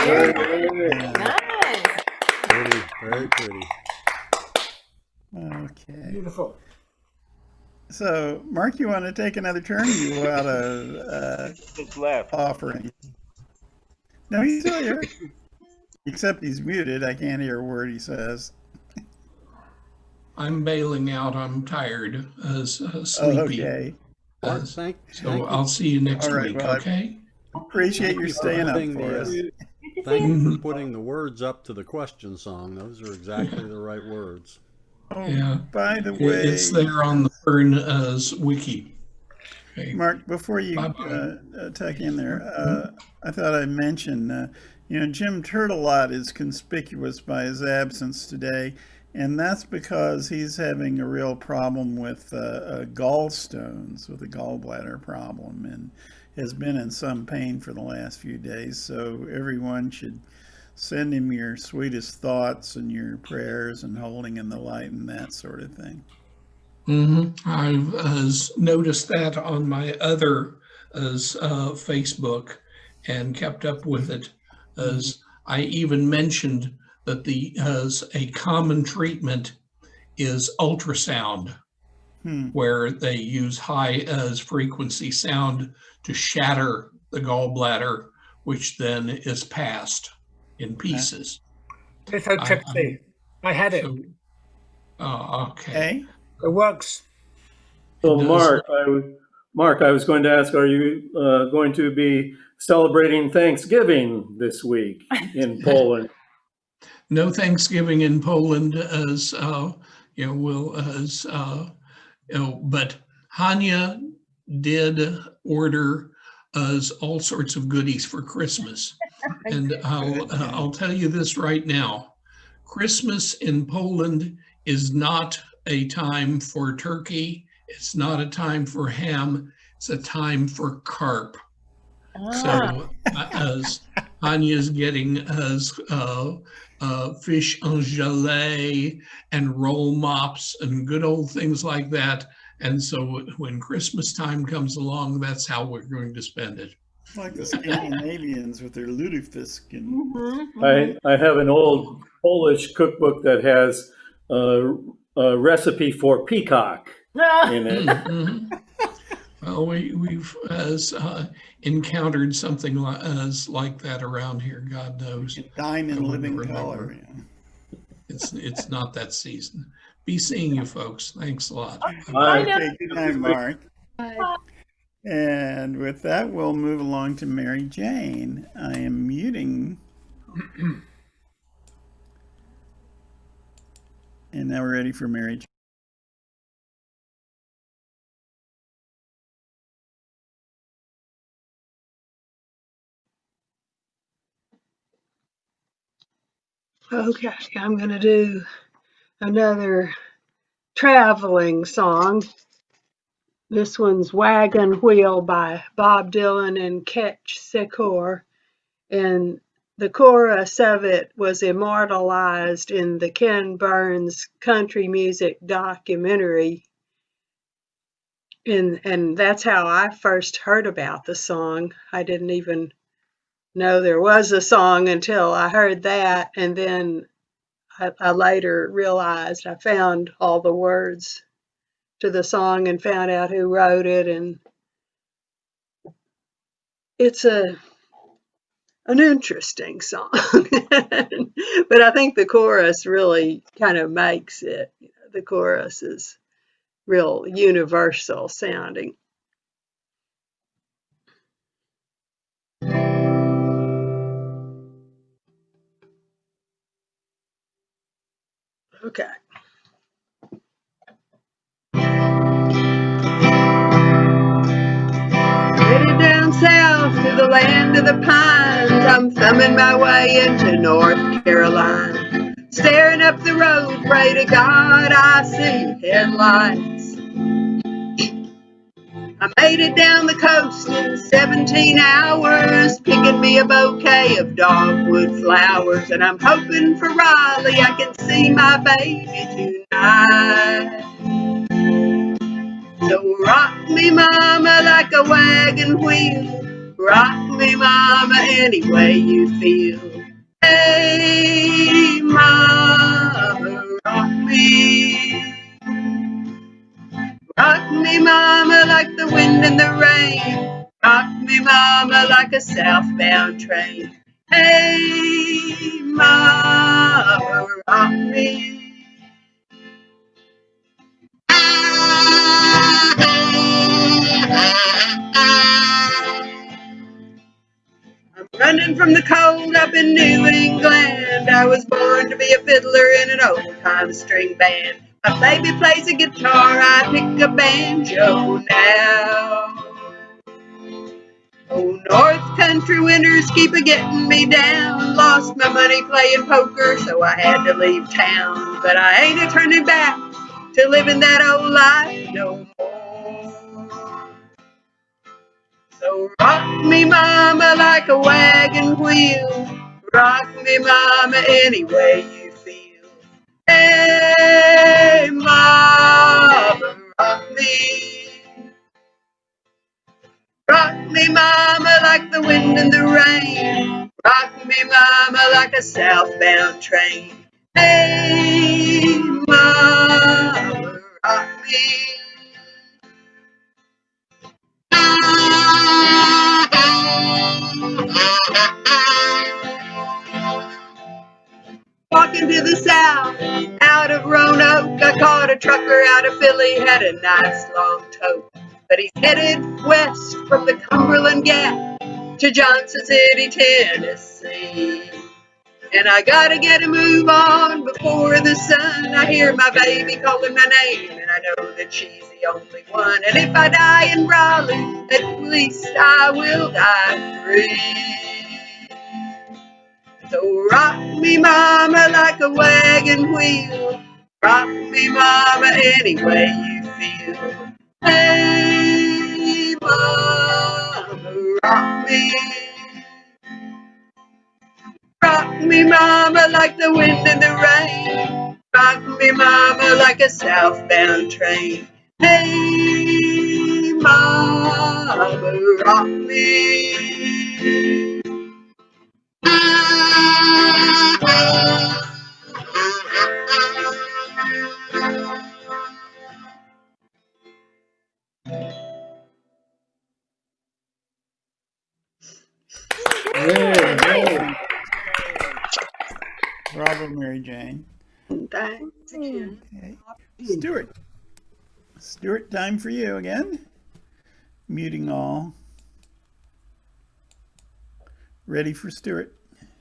Very Yeah. nice. Pretty, very pretty. Okay. Beautiful. So, Mark, you want to take another turn? You want to Just left. offering? No, he's still here. Except he's muted. I can't hear a word he says. I'm bailing out. I'm tired, sleepy. Okay. Mark, thank So you. I'll see you next All right, week, well, I okay? Appreciate your you for staying up putting for the, us. Thank you for putting the words up to the question song. Those are exactly the right words. Oh, Yeah. by the way, It's there on the Fern wiki. Okay. Mark, before you Bye-bye. tuck in there, I thought I'd mention, Jim Turtelot is conspicuous by his absence today, and that's because he's having a real problem with gallstones, with a gallbladder problem, and has been in some pain for the last few days. So everyone should send him your sweetest thoughts and your prayers and holding in the light and that sort of thing. I've noticed that on my other Facebook and kept up with it. As I even mentioned that a common treatment is ultrasound, where they use high frequency sound to shatter the gallbladder, which then is passed in pieces. Lithotripsy. I had it. Okay. It works. So Mark, I was going to ask, are you going to be celebrating Thanksgiving this week in Poland? No Thanksgiving in Poland, but Hanya did order us all sorts of goodies for Christmas, and I'll tell you this right now: Christmas in Poland is not a time for turkey. It's not a time for ham. It's a time for carp. So as Anya's getting us fish en gelée and roll mops and good old things like that. And so when Christmas time comes along, that's how we're going to spend it. Like the Scandinavians with their lutefisk. And... I have an old Polish cookbook that has a recipe for peacock in it. Mm-hmm. Well, we've encountered something like that around here. God knows. Diamond living color. Yeah. It's not that season. Be seeing you folks. Thanks a lot. Okay, good night, Mark. Bye. And with that, we'll move along to Mary Jane. I am muting. And now we're ready for Mary Jane. Okay, I'm going to do another traveling song. This one's Wagon Wheel by Bob Dylan and Ketch Secor. And the chorus of it was immortalized in the Ken Burns country music documentary. And that's how I first heard about the song. I didn't even know there was a song until I heard that. And then I later realized I found all the words to the song and found out who wrote it. And it's an interesting song. But I think the chorus really kind of makes it. The chorus is real universal sounding. Okay. Headed down south to the land of the pines, I'm thumbing my way into North Carolina. Staring up the road, pray to God I see headlights. I made it down the coast in 17 hours, picking me a bouquet of dogwood flowers, and I'm hoping for Raleigh I can see my baby tonight. So rock me, mama, like a wagon wheel, rock me, mama, any way you feel. Hey, mama, rock me. Rock me, mama, like the wind and the rain. Rock me, mama, like a southbound train. Hey, mama, rock me. I'm running from the cold up in New England. I was born to be a fiddler in an old-time string band. My baby plays a guitar, I pick a banjo now. Oh, North Country winters keep a-getting me down. Lost my money playing poker, so I had to leave town. But I ain't a-turning back to living that old life no more. So rock me, mama, like a wagon wheel. Rock me, mama, any way you feel. Hey, mama, rock me. Rock me, mama, like the wind and the rain. Rock me, mama, like a southbound train. Hey, mama, rock me. Walking to the south, out of Roanoke, I caught a trucker out of Philly, had a nice long tote. But he's headed west from the Cumberland Gap to Johnson City, Tennessee. And I gotta get a move on before the sun. I hear my baby calling my name, and I know that she's the only one. And if I die in Raleigh, at least I will die free. So rock me, mama, like a wagon wheel. Rock me, mama, any way you feel. Hey, mama, rock me. Rock me, mama, like the wind and the rain. Rock me, mama, like a southbound train. Hey, mama, rock me. Bravo, Mary Jane. Thanks. Okay. Stuart, time for you again. Muting all. Ready for Stuart.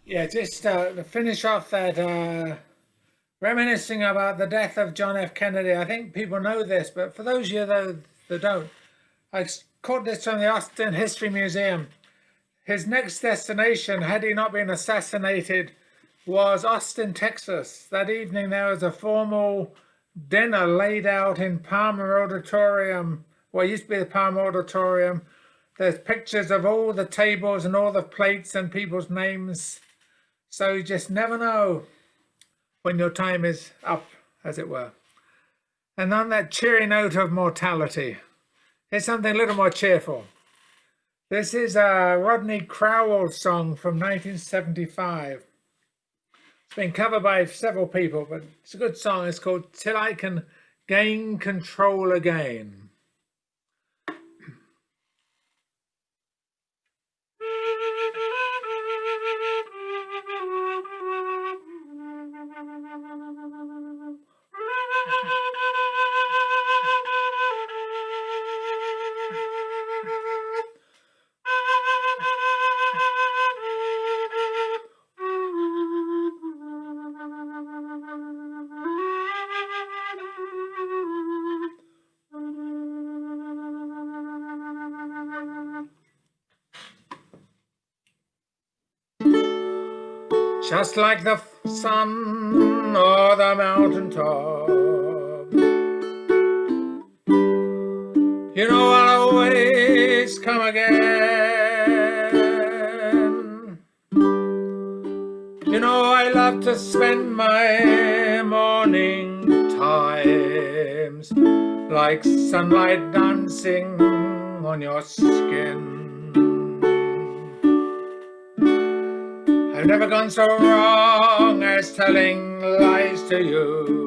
Yeah, just to finish off that, reminiscing about the death of John F. Kennedy. I think people know this, but for those of you that don't, I caught this from the Austin History Museum. His next destination, had he not been assassinated, was Austin, Texas. That evening there was a formal dinner laid out in Palmer Auditorium. Well, it used to be the Palmer Auditorium. There's pictures of all the tables and all the plates and people's names. So you just never know when your time is up, as it were. And on that cheery note of mortality, here's something a little more cheerful. This is a Rodney Crowell song from 1975. It's been covered by several people, but it's a good song. It's called Till I Can Gain Control Again. Just like the sun or the mountaintop, you know I'll always come again. You know I love to spend my morning times like sunlight dancing on your skin. I've never gone so wrong as telling lies to you.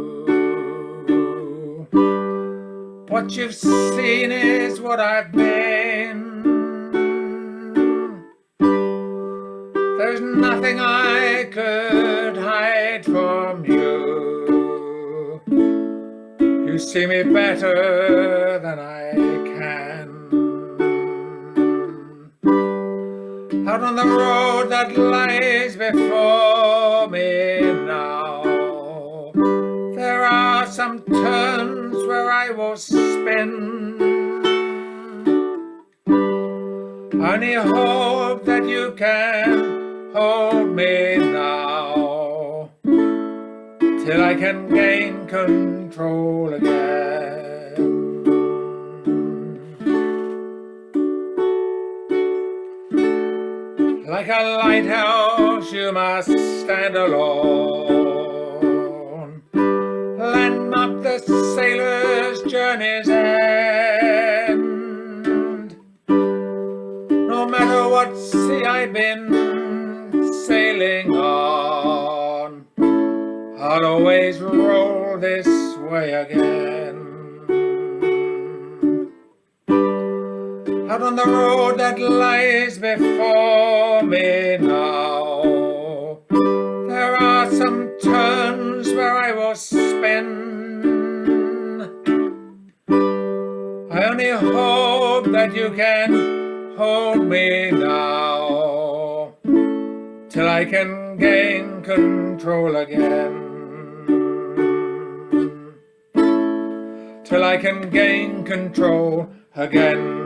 What you've seen is what I've been. There's nothing I could hide from you. You see me better than I can. Out on the road that lies before me now, there are some turns where I will spin. I only hope that you can hold me now, till I can gain control again. Like a lighthouse you must stand alone, landmark the sailor's journey's end. No matter what sea I've been sailing on, I'll always roll this way again. Out on the road that lies before me now, there are some turns where I will spin. I only hope that you can hold me now, till I can gain control again. Till I can gain control again.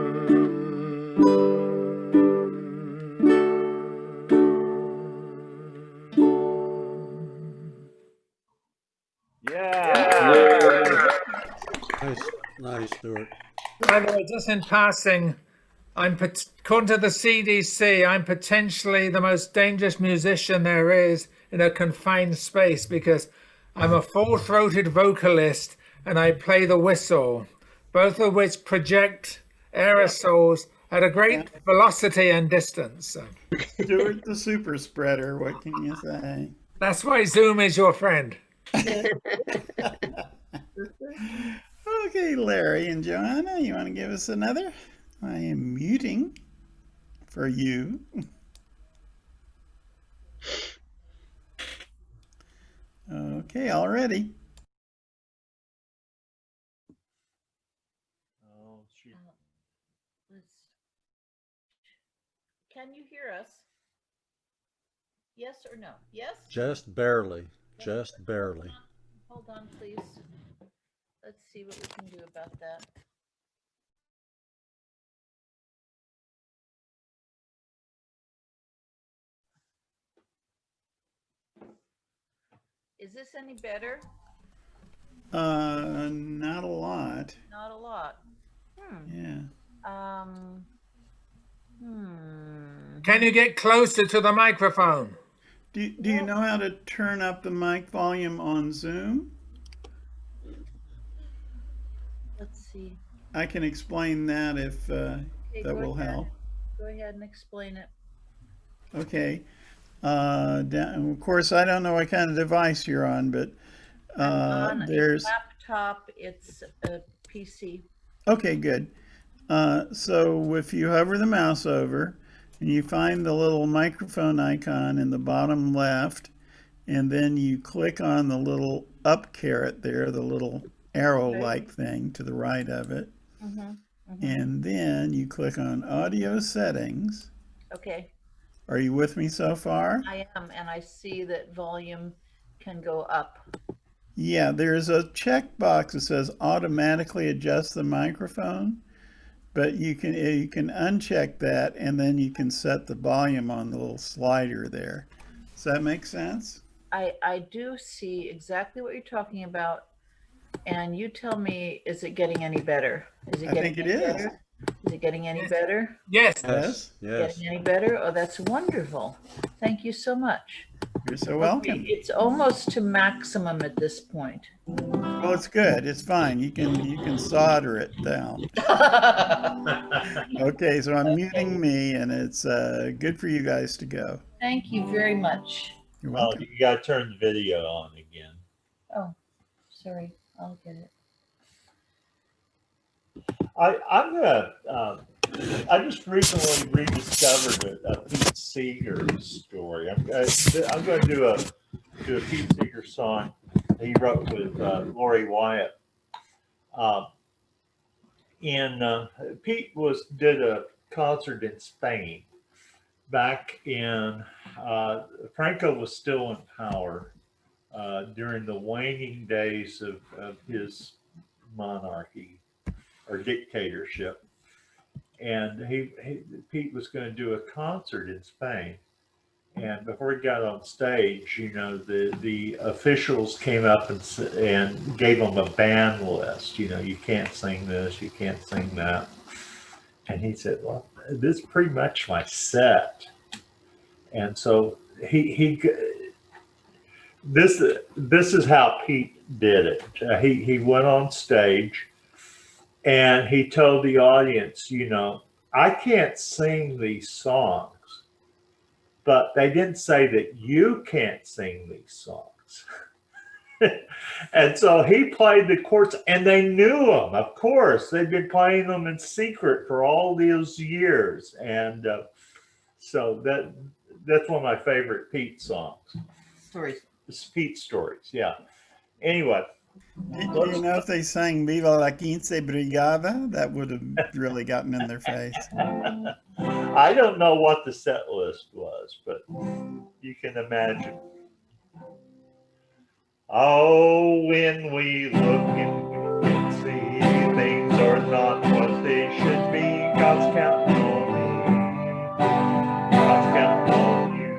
Nice, Stuart. By the way, just in passing, I'm according to the CDC, I'm potentially the most dangerous musician there is in a confined space because I'm a full-throated vocalist and I play the whistle, both of which project aerosols at a great velocity and distance. So. Stuart the super spreader, what can you say? That's why Zoom is your friend. Okay, Larry and Joanna, you want to give us another? I am muting for you. Okay, all ready. Oh, shoot. Can you hear us? Yes or no? Yes? Just barely. Just barely. Hold on, please. Let's see what we can do about that. Is this any better? Not a lot. Not a lot. Yeah. Can you get closer to the microphone? Do you know how to turn up the mic volume on Zoom? Let's see. I can explain that if Okay, that will help. Go ahead and explain it. Okay. Of course, I don't know what kind of device you're on, but there's a laptop. It's a PC. Okay, good. So if you hover the mouse over and you find the little microphone icon in the bottom left, and then you click on the little up caret there, the little arrow-like thing to the right of it, and then you click on audio settings. Okay. Are you with me so far? I am, and I see that volume can go up. Yeah, there's a checkbox that says automatically adjust the microphone, but you can uncheck that and then you can set the volume on the little slider there. Does that make sense? I do see exactly what you're talking about, and you tell me, is it getting any better? Is it I getting think it any is. better? Is it getting any better? Yes. Yes. Yes. Getting any better? Oh, that's wonderful. Thank you so much. You're so welcome. It's almost to maximum at this point. Well, it's good. It's fine. You can solder it down. Okay, so I'm muting me, and it's good for you guys to go. Thank you very much. You're Well, welcome. you got to turn the video on again. Oh, sorry. I'll get it. I'm gonna. I just recently rediscovered a Pete Seeger story. I'm going to do a Pete Seeger song he wrote with Lori Wyatt. Pete did a concert in Spain back in Franco was still in power during the waning days of his monarchy or dictatorship. And Pete was going to do a concert in Spain. And before he got on stage, you know, the officials came up and gave him a band list. You know, you can't sing this, you can't sing that. And he said, well, this is pretty much my set. And so this is how Pete did it. He went on stage and he told the audience, you know, I can't sing these songs, but they didn't say that you can't sing these songs. And so he played the chords, and they knew them, of course. They'd been playing them in secret for all these years. And so that's one of my favorite Pete songs. Stories. It's Pete stories, yeah. Anyway. Do you know if they sang Viva la Quince Brigada? That would have really gotten in their face. I don't know what the set list was, but you can imagine. Oh, when we look and we can see things are not what they should be. God's counting on me. God's counting on you.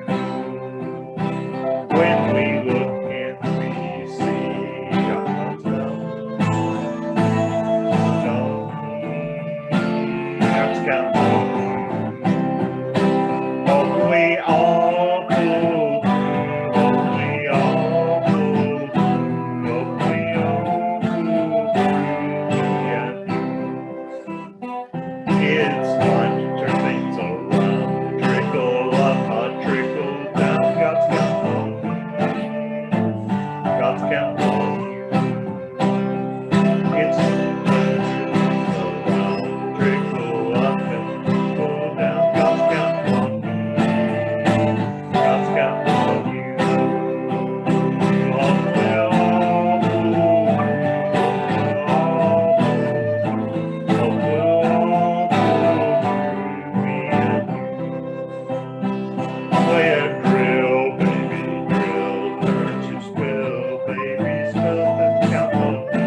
When we look and we see God's counting on me. God's counting on you. we all pull through. Hope we all pull through. Hope we all pull through. It's time to turn things around. Trickle up, not trickle down. God's counting on you. God's counting on you. It's time to turn things around. Trickle up and trickle down. God's counting on you. God's counting on you. Hope we'll all pull through. Hope we'll all pull through. Me and you. Play a drill, baby, drill. Turn to spill, baby, spill. And count on me.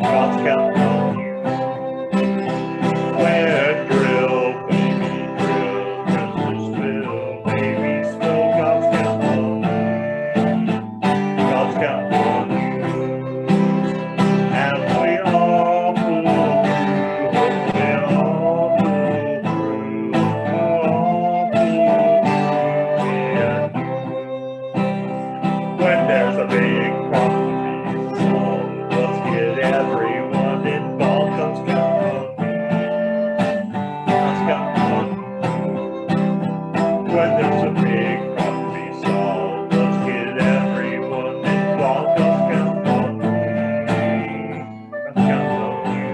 God's counting on you. Play a drill, baby, drill. Turn to spill, baby, spill. God's counting on me. God's counting on you. And we all pull through. Hope we all pull through. We'll all pull through. Me and you. When there's a big problem to be solved, let's get everyone involved. God's counting on me. God's counting on you. When there's a big problem to be solved, let's get everyone involved. God's counting on me. God's counting on you.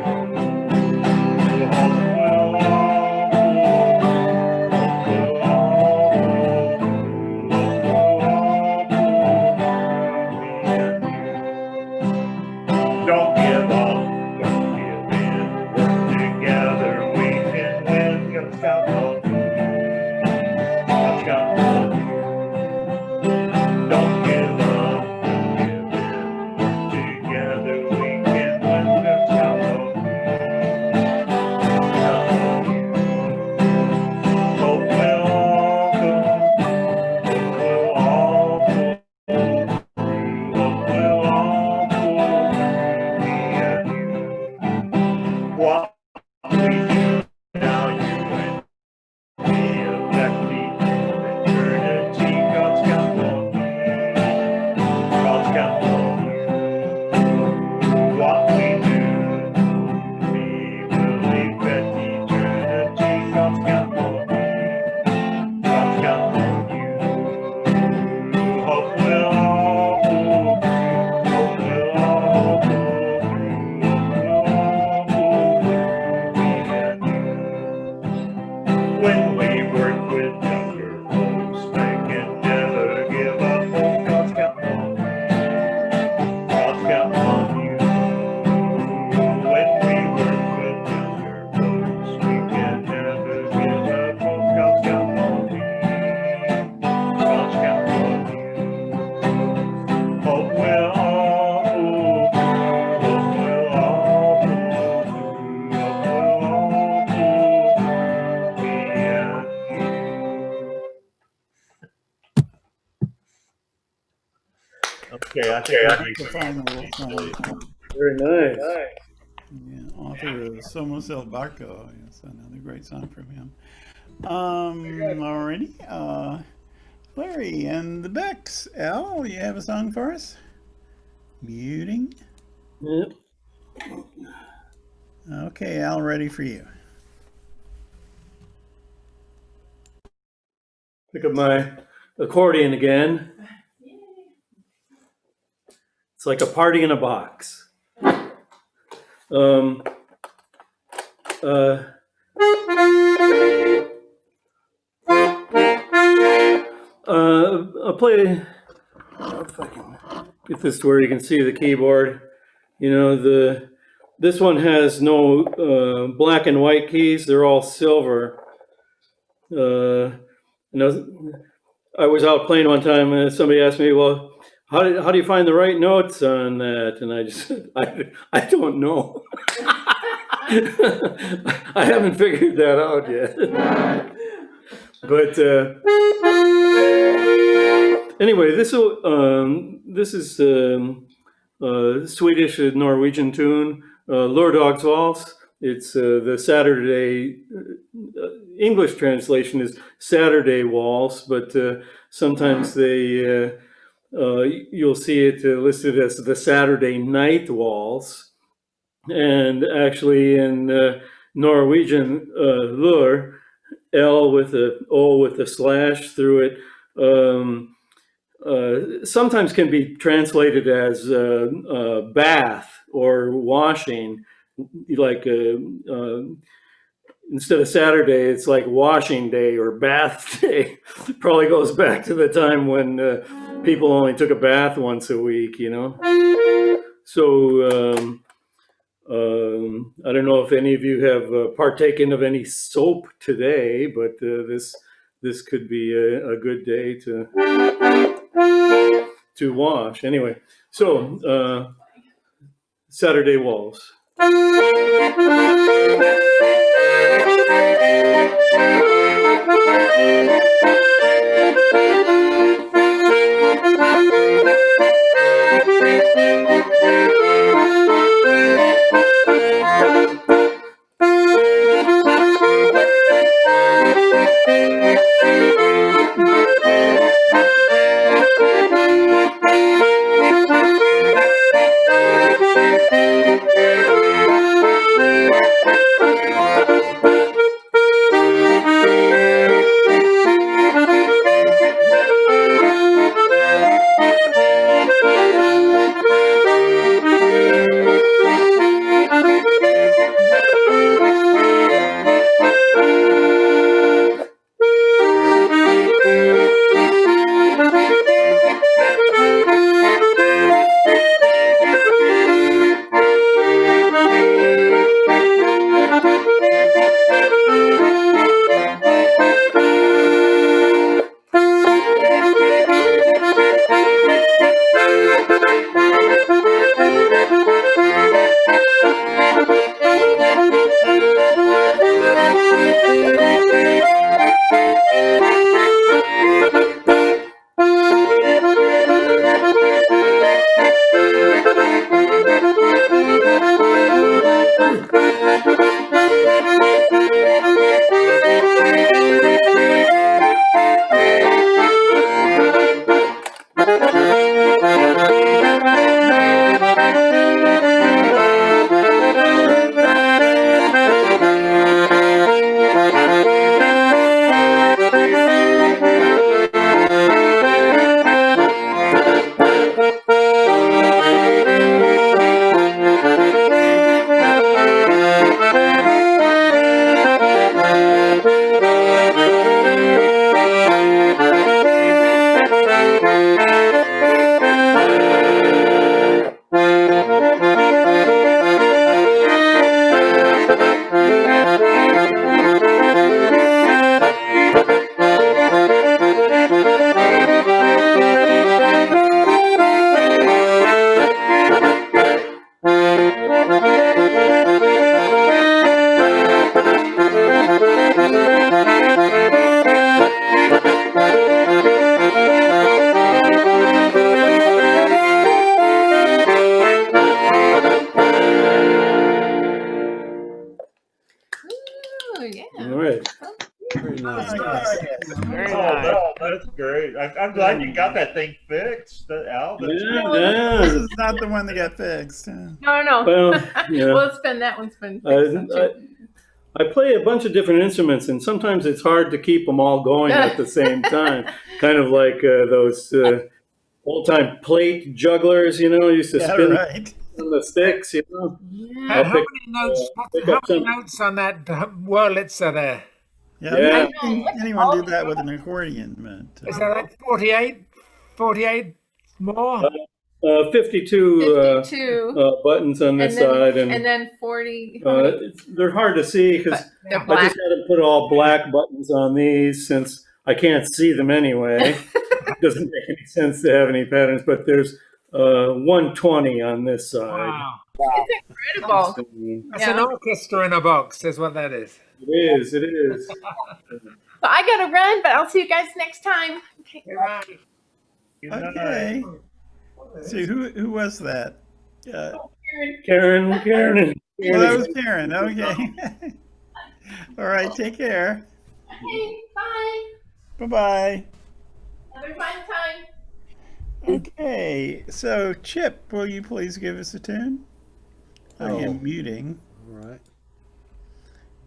Hope we'll all pull through. Hope we'll all pull through. Hope we'll all pull through. Me and you. Don't give up, don't give in. Work together, we can win. God's counting on you. God's counting on you. Don't give up, don't give in. Work together, we can win. God's counting on you. God's counting on you. Hope we'll all come. Hope we'll all pull through. Hope we'll all pull through. Me and you. What we do now, you and me, affect eternity. God's counting on me. God's counting on you. What we do, we will affect eternity. God's counting on me. God's counting on you. Hope we'll all pull through. Hope we'll all pull through. Hope we'll all pull through. Me and you. When we work with younger folks, they can never give up hope. God's counting on you. God's counting on you. When we work with younger folks, we can never give up hope. God's counting on you. God's counting on you. Hope we'll all pull through. Hope we'll all pull through. Hope we'll all pull through. Me and you. Okay, I think that makes The final song. Very nice. Yeah, author of Somos El Barco. Yes, another great song from him. Alrighty. Larry and the Becks. Al, you have a song for us? Muting. Yep. Okay, Al, ready for you. Pick up my accordion again. It's like a party in a box. I'll play, if I can get this to where you can see the keyboard. You know, this one has no black and white keys. They're all silver. You know, I was out playing one time and somebody asked me, well, how do you find the right notes on that? And I just said, I don't know. I haven't figured that out yet. But anyway, this is Swedish Norwegian tune, Lordogs Waltz. It's the Saturday English translation is Saturday Waltz, but sometimes they you'll see it listed as the Saturday Night Waltz. And actually in Norwegian, lur, L with a O with a slash through it, sometimes can be translated as bath or washing, like instead of Saturday, it's like washing day or bath day. Probably goes back to the time when people only took a bath once a week, you know. So I don't know if any of you have partaken of any soap today, but this could be a good day to wash. Anyway, so Saturday Waltz. That's great. I'm glad you got that thing fixed, Al. That's This is not the one that got fixed. No. Well, yeah. Well, that one's been fixed. I play a bunch of different instruments, and sometimes it's hard to keep them all going at the same time. Kind of like those old-time plate jugglers, you know, used to spin on the sticks, you know. Yeah. How many notes on that Wurlitzer there? Yeah. Anyone do that with an accordion? But, is that like 48 more? 52 buttons on this side, and then 40. They're hard to see because I just had to put all black buttons on these since I can't see them anyway. It doesn't make any sense to have any patterns, but there's 120 on this side. Wow. It's incredible. It's an orchestra in a box, is what that is. It is. So I gotta run, but I'll see you guys next time. Okay. Okay. So who was that? Karen. Well, that was Karen. Okay. All right. Take care. Hey, bye. Bye-bye. Have a fun time. Okay, so Chip, will you please give us a tune? I Oh. am muting, All right.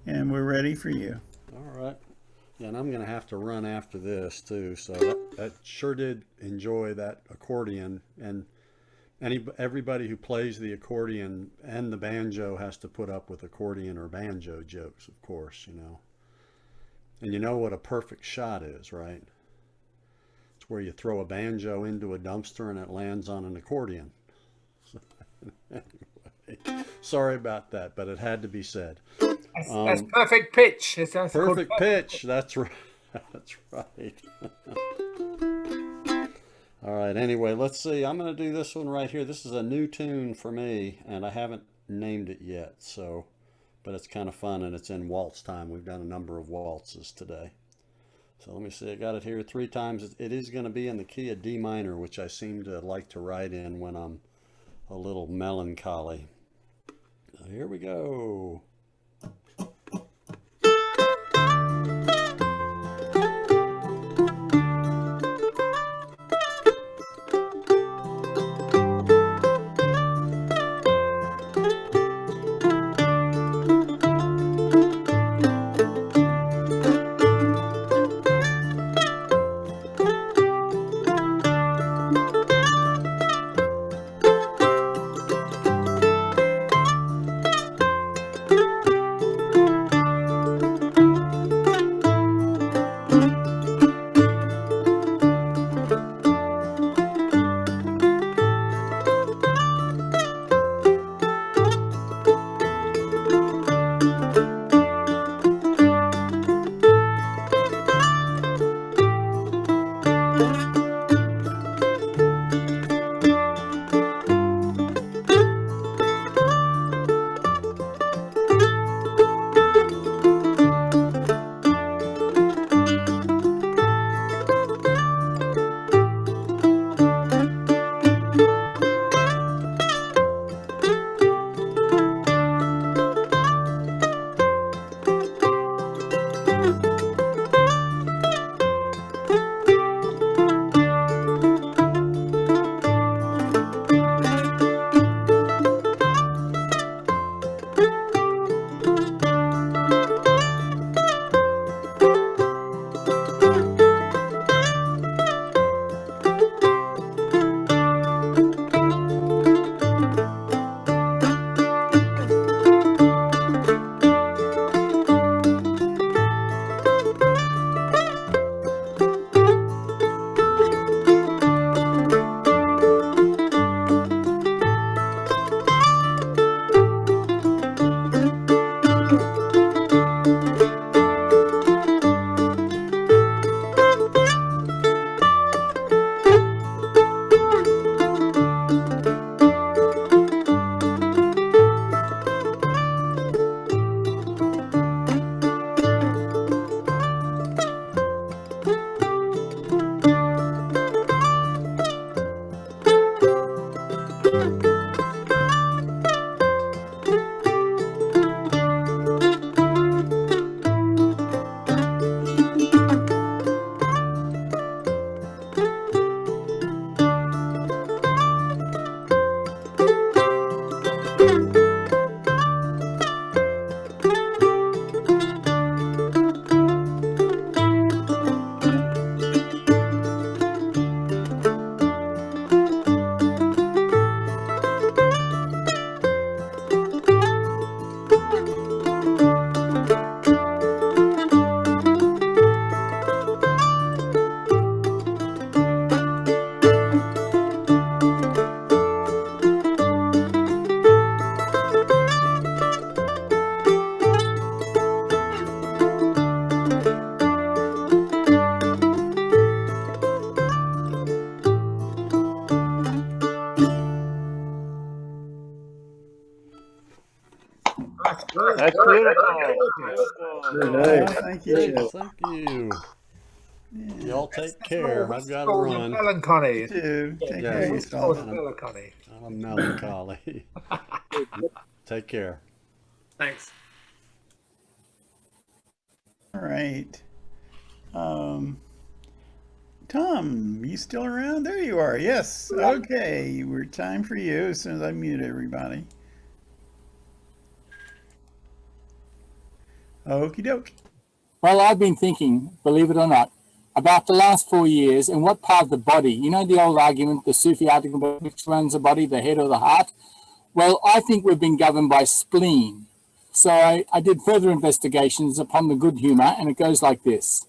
and we're ready for you. All right. Yeah, and I'm going to have to run after this too. So that sure did enjoy that accordion. And everybody who plays the accordion and the banjo has to put up with accordion or banjo jokes, of course, you know. And you know what a perfect shot is, right? It's where you throw a banjo into a dumpster and it lands on an accordion. Anyway, sorry about that, but it had to be said. That's perfect pitch. That's Perfect pitch. That's right. That's right. All right. Anyway, let's see. I'm going to do this one right here. This is a new tune for me, and I haven't named it yet. So, but it's kind of fun, and it's in waltz time. We've done a number of waltzes today. So let me see. I got it here 3 times. It is going to be in the key of D minor, which I seem to like to write in when I'm a little melancholy. So here we go. That's beautiful. Very nice. Thank you, Thank Chip. you. Y'all take care. I've got to Called run. melancholy. You too. Take Yeah, care of It's called yourself. melancholy. I'm melancholy. Take care. Thanks. All right. Um, Tom, you still around? There you are. Yes. Okay, we're time for you as soon as I mute everybody. Okie doke. Well, I've been thinking, believe it or not, about the last 4 years and what part of the body, you know, the old argument, the Sufi argument, which runs the body, the head or the heart? Well, I think we've been governed by spleen. So I did further investigations upon the good humor, and it goes like this.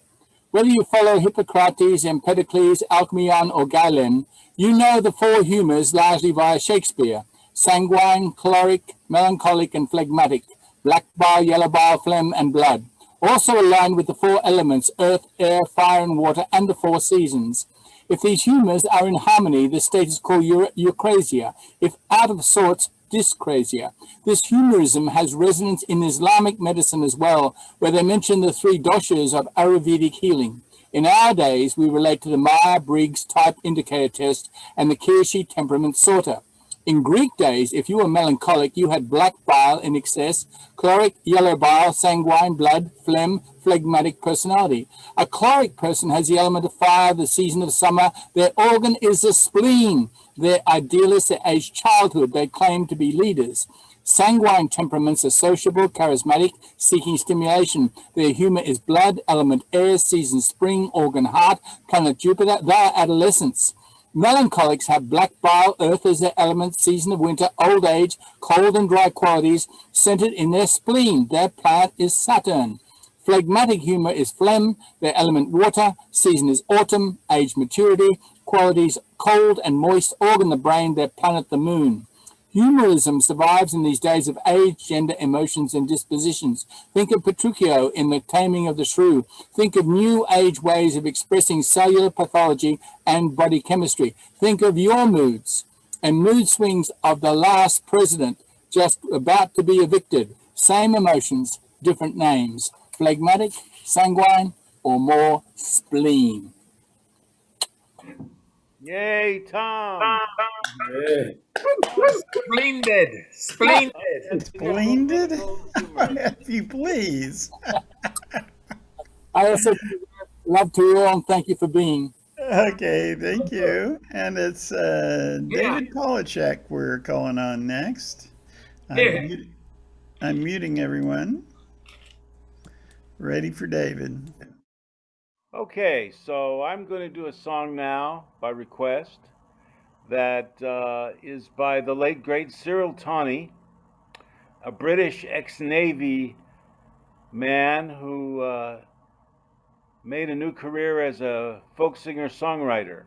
Whether you follow Hippocrates, Empedocles, Alcmaeon, or Galen, you know the four humors largely via Shakespeare: sanguine, choleric, melancholic, and phlegmatic, black bile, yellow bile, phlegm, and blood. Also aligned with the four elements, earth, air, fire, and water, and the four seasons. If these humors are in harmony, the state is called eucrasia. If out of sorts, dyscrasia. This humorism has resonance in Islamic medicine as well, where they mention the three doshas of Ayurvedic healing. In our days, we relate to the Myers-Briggs type indicator test and the Kirshi temperament sorter. In Greek days, if you were melancholic, you had black bile in excess, choleric, yellow bile, sanguine, blood, phlegm, phlegmatic personality. A choleric person has the element of fire, the season of summer. Their organ is the spleen. They're idealists, they age childhood, they claim to be leaders. Sanguine temperaments are sociable, charismatic, seeking stimulation. Their humor is blood, element air, season spring, organ heart, planet Jupiter. They are adolescents. Melancholics have black bile, earth as their element, season of winter, old age, cold and dry qualities, centered in their spleen. Their planet is Saturn. Phlegmatic humor is phlegm, their element water, season is autumn, age maturity, qualities cold and moist, organ the brain, their planet the moon. Humorism survives in these days of age, gender, emotions, and dispositions. Think of Petruchio in The Taming of the Shrew. Think of new age ways of expressing cellular pathology and body chemistry. Think of your moods and mood swings of the last president just about to be evicted. Same emotions, different names. Phlegmatic, sanguine, or more spleen. Yay, Tom! Splendid. Splendid. Splendid? If you please. I also love to you all and thank you for being. Okay, thank you. And it's David Polachek we're calling on next. I'm muting everyone. Ready for David. Okay, so I'm going to do a song now by request that is by the late great Cyril Tawney, a British ex-Navy man who made a new career as a folk singer-songwriter.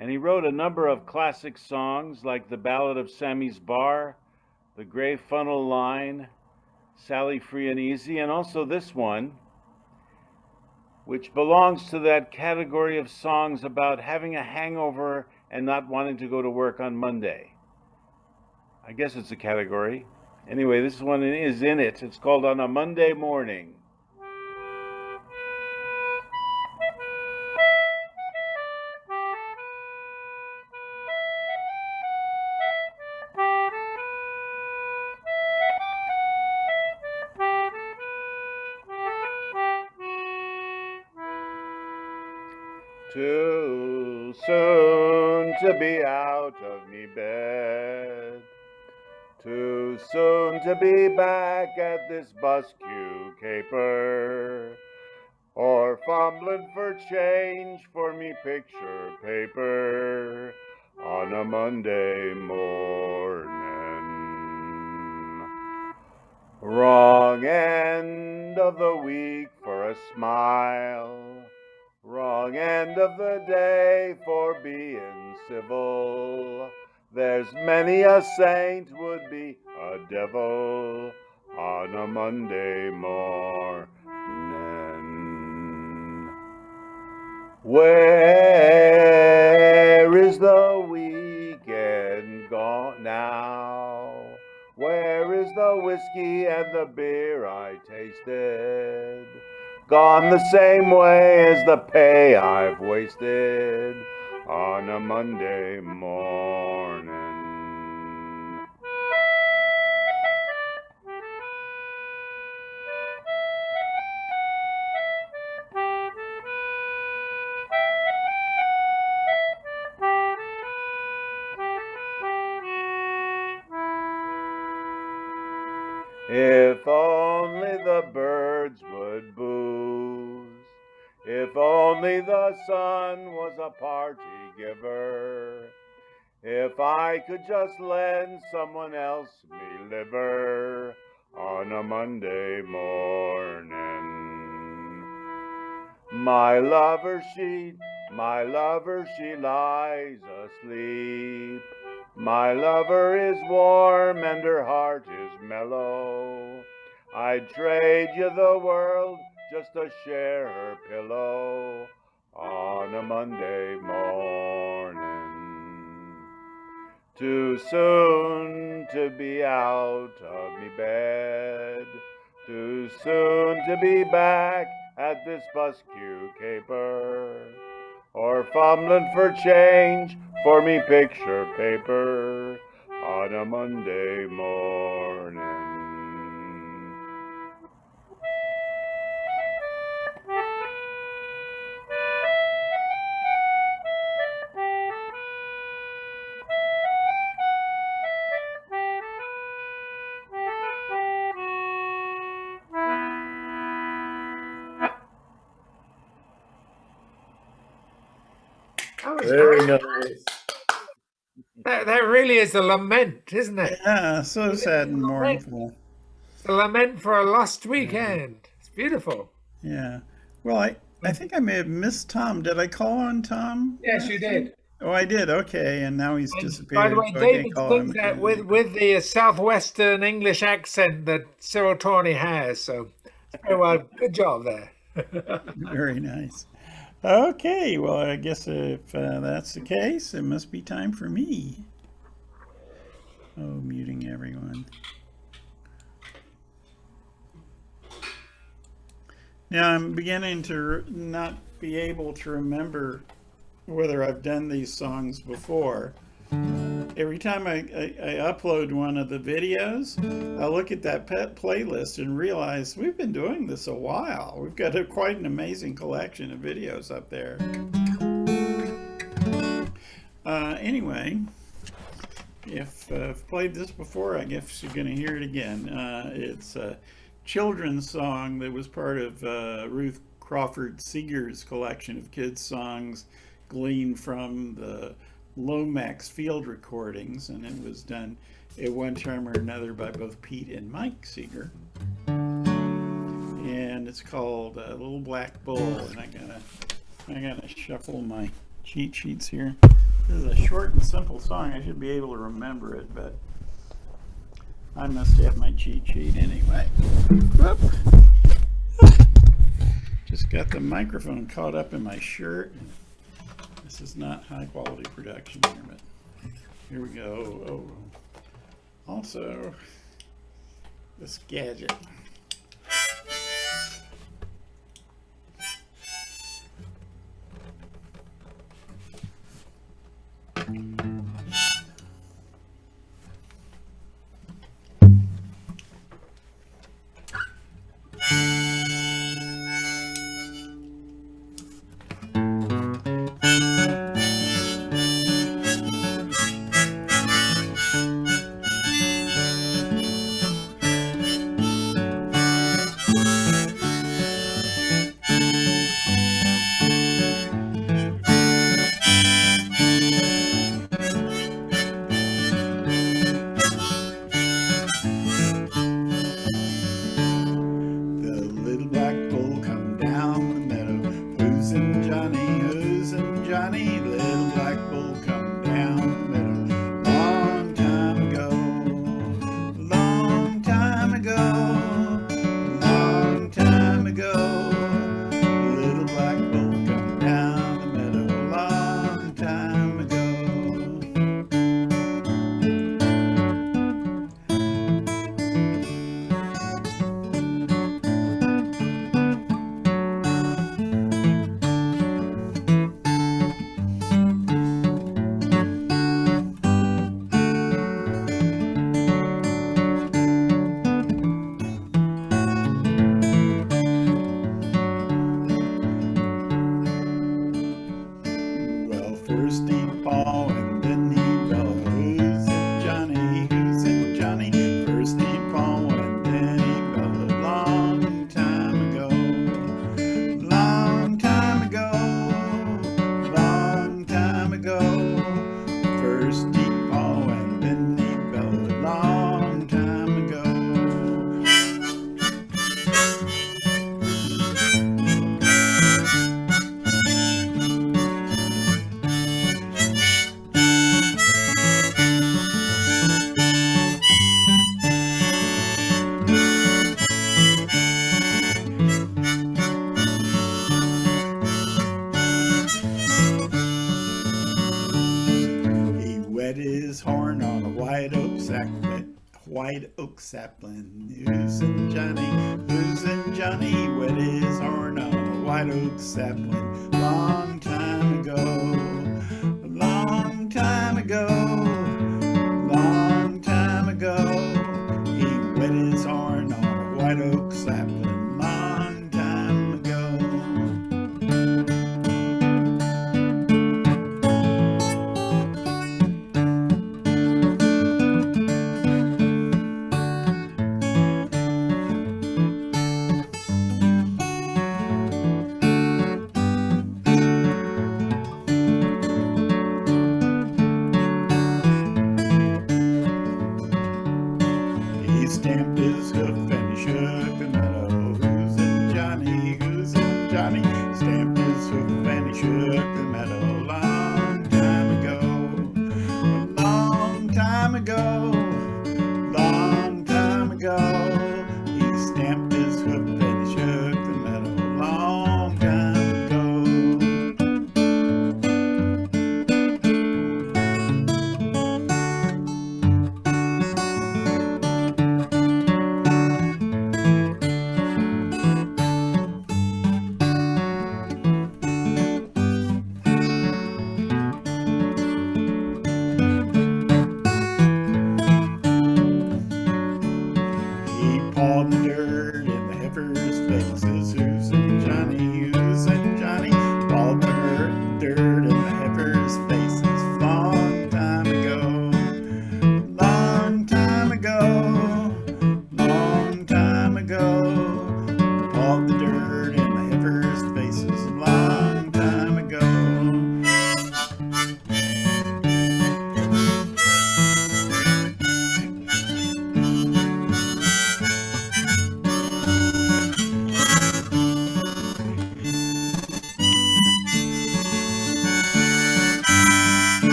And he wrote a number of classic songs like The Ballad of Sammy's Bar, The Grey Funnel Line, Sally Free and Easy, and also this one, which belongs to that category of songs about having a hangover and not wanting to go to work on Monday. I guess it's a category. Anyway, this one is in it. It's called On a Monday Morning. Too soon to be out of me bed. Too soon to be back at this bus queue caper, or fumbling for change for me picture paper on a Monday morning. Wrong end of the week for a smile. Wrong end of the day for being civil. There's many a saint would be a devil on a Monday morning. Where is the weekend gone now? Where is the whiskey and the beer I tasted? Gone the same way as the pay I've wasted on a Monday morning. If only the birds would booze. If only the sun was a party giver. If I could just lend someone else me liver on a Monday morning. My lover, she lies asleep. My lover is warm and her heart is mellow. I'd trade you the world just to share her pillow on a Monday morning. Too soon to be out of me bed. Too soon to be back at this bus queue caper. Or fumbling for change for me picture paper on a Monday morning. That was Very great. nice. That really is a lament, isn't it? Yeah, so sad and mournful. It's a lament for a lost weekend. It's beautiful. Yeah. Well, I think I may have missed Tom. Did I call on Tom? Yes, you did. Oh, I did. Okay, and now he's By disappeared. the way, so I can't David call sings him. that with the southwestern English accent that Cyril Tawney has. So, very well, good job there. Very nice. Okay, well, I guess if that's the case, it must be time for me. Oh, muting everyone. Now I'm beginning to not be able to remember whether I've done these songs before. Every time I upload one of the videos, I look at that playlist and realize we've been doing this a while. We've got quite an amazing collection of videos up there. Anyway, if I've played this before, I guess you're going to hear it again. It's a children's song that was part of Ruth Crawford Seeger's collection of kids' songs gleaned from the Lomax field recordings, and it was done at one time or another by both Pete and Mike Seeger. And it's called Little Black Bull, and I gotta shuffle my cheat sheets here. This is a short and simple song. I should be able to remember it, but I must have my cheat sheet anyway. Whoop. Just got the microphone caught up in my shirt. This is not high quality production here, but here we go. Oh, also this gadget. White oak sapling. Losing Johnny wet his horn on a white oak sapling. Long time ago, long time ago, long time ago. He wet his horn on a white oak sapling. Long time ago. He stamped his hoof and he shook the meadow. Who's in Johnny? Stamped his hoof and he shook the meadow. Long time ago, a long time ago, long time ago. He stamped his hoof and he shook the meadow. Long time ago. He pawed the dirt in the heifer's faces. Who's in Johnny? Who's in Johnny? Pawed the dirt in the heifer's faces. Long time ago, long time ago, long time ago. Pawed the dirt in the heifer's faces. Long time ago.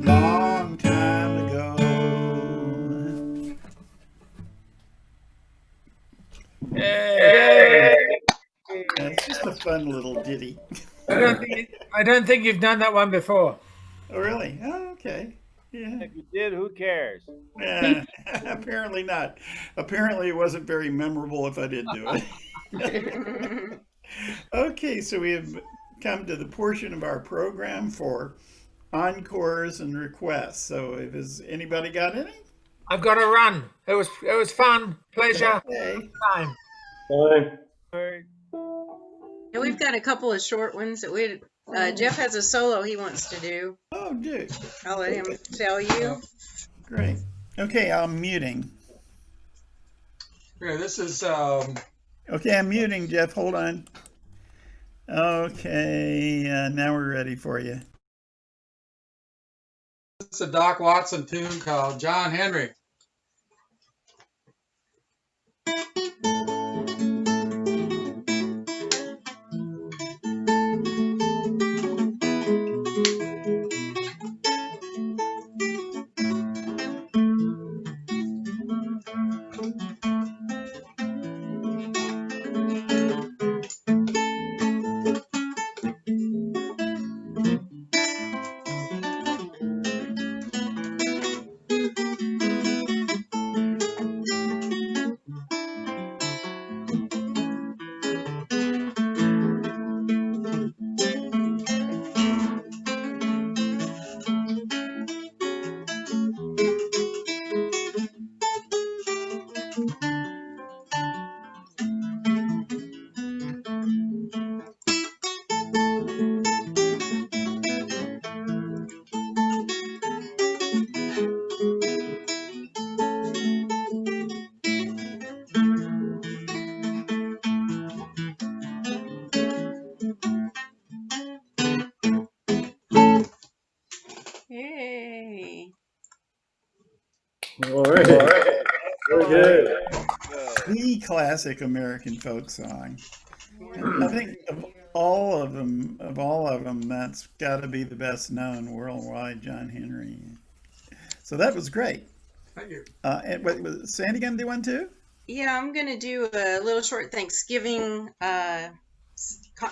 Long time ago. Yay! It's just a fun little ditty. I don't think you've done that one before. Oh, really? Oh, okay. Yeah. If you did, who cares? Apparently not. Apparently it wasn't very memorable if I did do it. Okay, so we have come to the portion of our program for encores and requests. So has anybody got any? I've got to run. It was fun, pleasure, Okay. time. Bye. And we've got a couple of short ones that we. Jeff has a solo he wants to do. Oh, dude. I'll let him tell you. Great. Okay, I'm muting. Yeah, this is Okay, I'm muting, Jeff. Hold on. Okay, now we're ready for you. it's a Doc Watson tune called John Henry. Yay. All right. Very good. The classic American folk song. And I think of all of them, that's got to be the best known worldwide, John Henry. So that was great. Thank you. And was Sandy gonna do one too? Yeah, I'm going to do a little short Thanksgiving,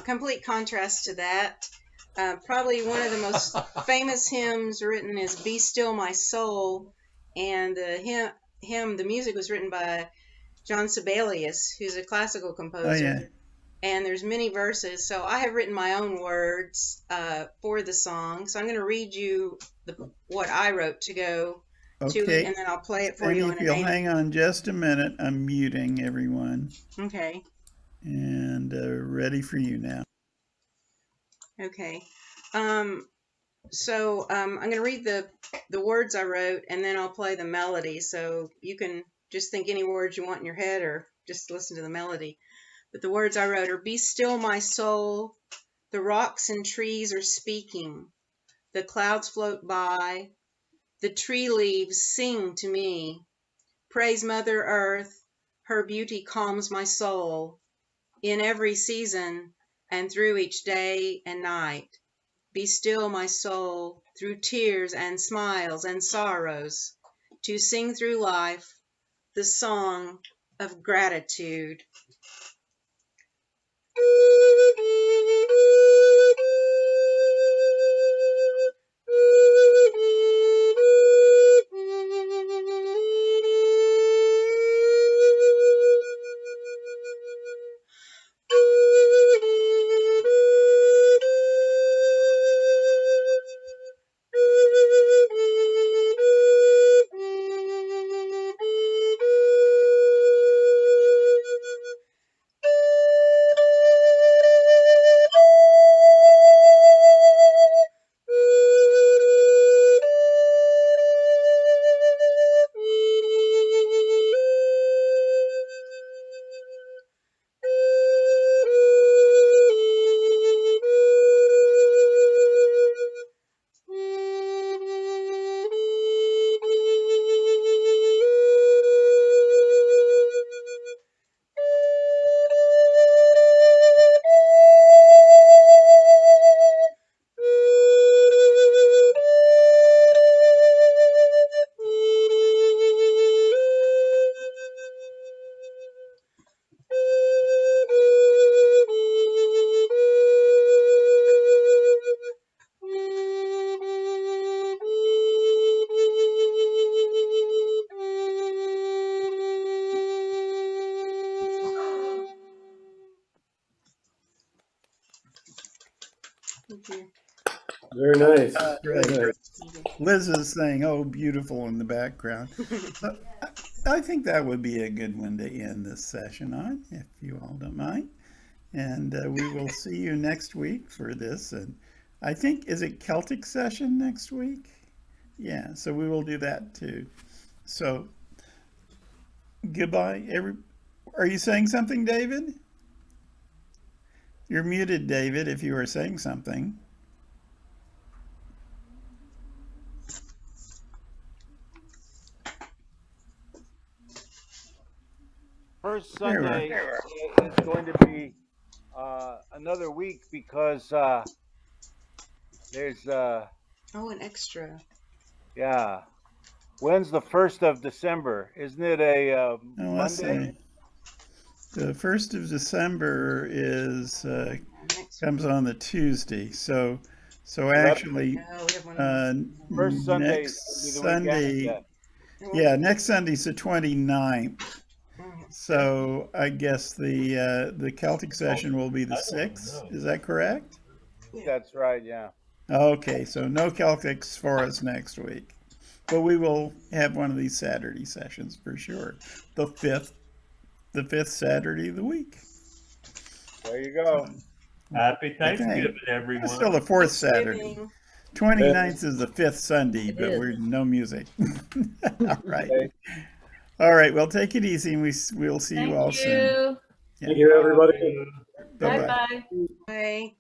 complete contrast to that. probably one of the most famous hymns written is "Be Still My Soul," and the music was written by John Sibelius, who's a classical composer. Oh, yeah. And there's many verses, so I have written my own words for the song. So I'm going to read you what I wrote to go to it, and then I'll play it for you. If you'll hang on just a minute, I'm muting everyone. Okay. And ready for you now. Okay. So I'm going to read the words I wrote, and then I'll play the melody. So you can just think any words you want in your head, or just listen to the melody. But the words I wrote are: "Be still, my soul. The rocks and trees are speaking. The clouds float by. The tree leaves sing to me. Praise Mother Earth. Her beauty calms my soul. In every season and through each day and night. Be still, my soul, through tears and smiles and sorrows, to sing through life the song of gratitude." Very nice. Great. Very nice. Liz is saying, "Oh, beautiful" in the background. So I think that would be a good one to end this session on, if you all don't mind. And we will see you next week for this. And I think, is it Celtic session next week? Yeah, so we will do that too. So goodbye. Are you saying something, David? You're muted, David, if you are saying something. First Sunday is going to be another week because there's an extra. Yeah. When's the 1st of December? Isn't it a Monday? The 1st of December is comes on the Tuesday. So actually, first Sunday next Sunday, yeah, next Sunday's the 29th. So I guess the Celtic session will be the 6th. Is that correct? That's right. Yeah. Okay, so no Celtics for us next week, but we will have one of these Saturday sessions for sure. The fifth Saturday of the week. There you go. Happy Thanksgiving, everyone. It's still the 4th Saturday. 29th is the 5th Sunday, but we're no music. All right. Okay. All right. Well, take it easy, and we'll see you all soon. Thank you, everybody. Bye-bye. Bye.